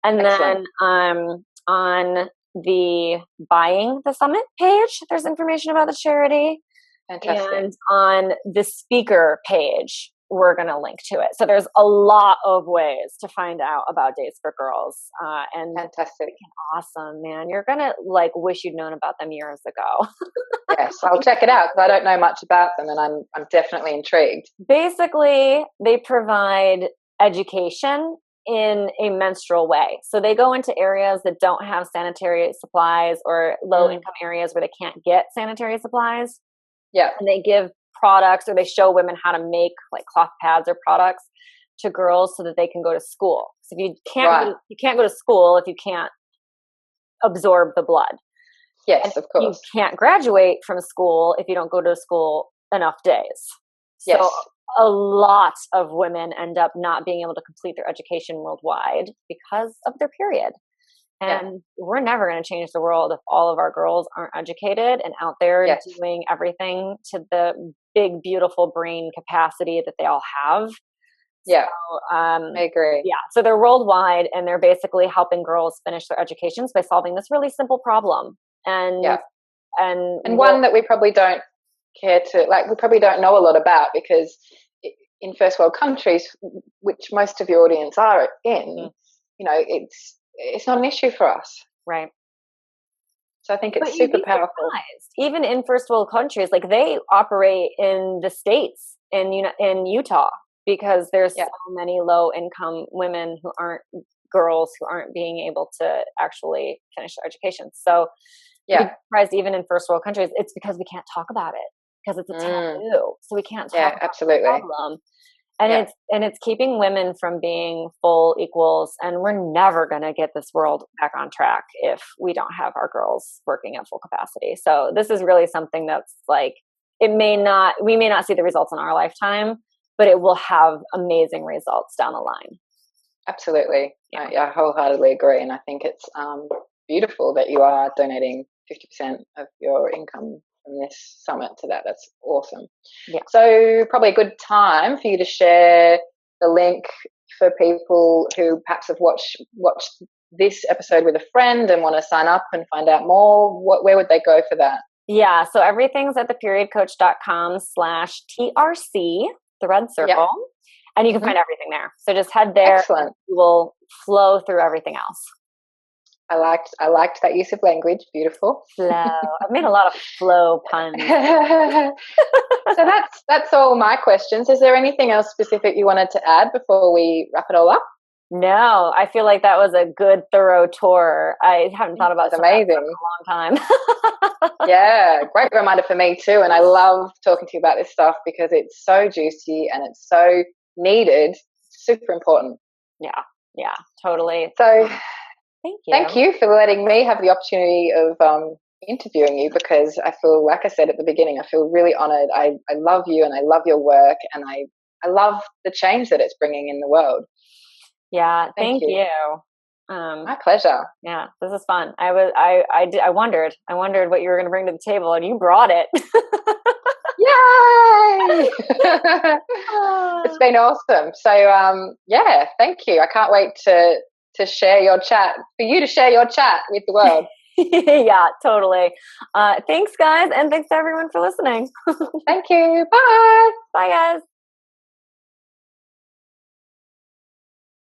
Speaker 1: and
Speaker 2: Excellent.
Speaker 1: then on the buying the summit page, there's information about the charity.
Speaker 2: Fantastic.
Speaker 1: And on the speaker page, we're going to link to it. So there's a lot of ways to find out about Days for Girls. And
Speaker 2: fantastic.
Speaker 1: Awesome, man. You're going to wish you'd known about them years ago.
Speaker 2: Yes, I'll check it out because I don't know much about them, and I'm definitely intrigued.
Speaker 1: Basically, they provide education in a menstrual way. So they go into areas that don't have sanitary supplies, or low income areas where they can't get sanitary supplies.
Speaker 2: Yeah.
Speaker 1: And they give products, or they show women how to make cloth pads or products to girls so that they can go to school. So if you can't go to school if you can't absorb the blood.
Speaker 2: Yes,
Speaker 1: and
Speaker 2: of course.
Speaker 1: You can't graduate from school if you don't go to school enough days.
Speaker 2: Yes.
Speaker 1: So a lot of women end up not being able to complete their education worldwide because of their period. And we're never going to change the world if all of our girls aren't educated and out there doing everything to the big, beautiful brain capacity that they all have.
Speaker 2: Yeah,
Speaker 1: so,
Speaker 2: I agree.
Speaker 1: Yeah, so they're worldwide, and they're basically helping girls finish their educations by solving this really simple problem. And
Speaker 2: one that we probably don't care to, we probably don't know a lot about, because in first world countries, which most of your audience are in, it's not an issue for us.
Speaker 1: Right.
Speaker 2: So I think it's super powerful.
Speaker 1: Even in first world countries, they operate in the States, in Utah, because there's so many low income women who aren't girls, who aren't being able to actually finish their education. So you'd be surprised, even in first world countries, it's because we can't talk about it, because it's a taboo. So we can't talk about the problem. And it's keeping women from being full equals, and we're never going to get this world back on track if we don't have our girls working at full capacity. So this is really something that's we may not see the results in our lifetime, but it will have amazing results down the line.
Speaker 2: Absolutely. I wholeheartedly agree. And I think it's beautiful that you are donating 50% of your income from this summit to that. That's awesome.
Speaker 1: Yeah.
Speaker 2: So probably a good time for you to share the link for people who perhaps have watched this episode with a friend and want to sign up and find out more. Where would they go for that?
Speaker 1: Yeah, so everything's at theperiodcoach.com/TRC, the red circle, and you can find everything there. So just head there.
Speaker 2: Excellent.
Speaker 1: You will flow through everything else.
Speaker 2: I liked that use of language. Beautiful.
Speaker 1: Flow. I've made a lot of flow puns.
Speaker 2: So that's all my questions. Is there anything else specific you wanted to add before we wrap it all up?
Speaker 1: No, I feel like that was a good, thorough tour. I haven't thought about
Speaker 2: amazing
Speaker 1: in a long time.
Speaker 2: Yeah, great reminder for me too. And I love talking to you about this stuff because it's so juicy and it's so needed. Super important.
Speaker 1: Yeah, totally.
Speaker 2: So
Speaker 1: Thank you
Speaker 2: for letting me have the opportunity of interviewing you, because I feel, like I said at the beginning, I feel really honored. I love you and I love your work, and I love the change that it's bringing in the world.
Speaker 1: Yeah, thank you.
Speaker 2: My pleasure.
Speaker 1: Yeah, this is fun. I wondered what you were going to bring to the table, and you brought it.
Speaker 2: Yay! It's been awesome. So thank you. I can't wait to share your chat, for you to share your chat with the world.
Speaker 1: Yeah, totally. Thanks, guys, and thanks to everyone for listening.
Speaker 2: Thank you. Bye.
Speaker 1: Bye, guys.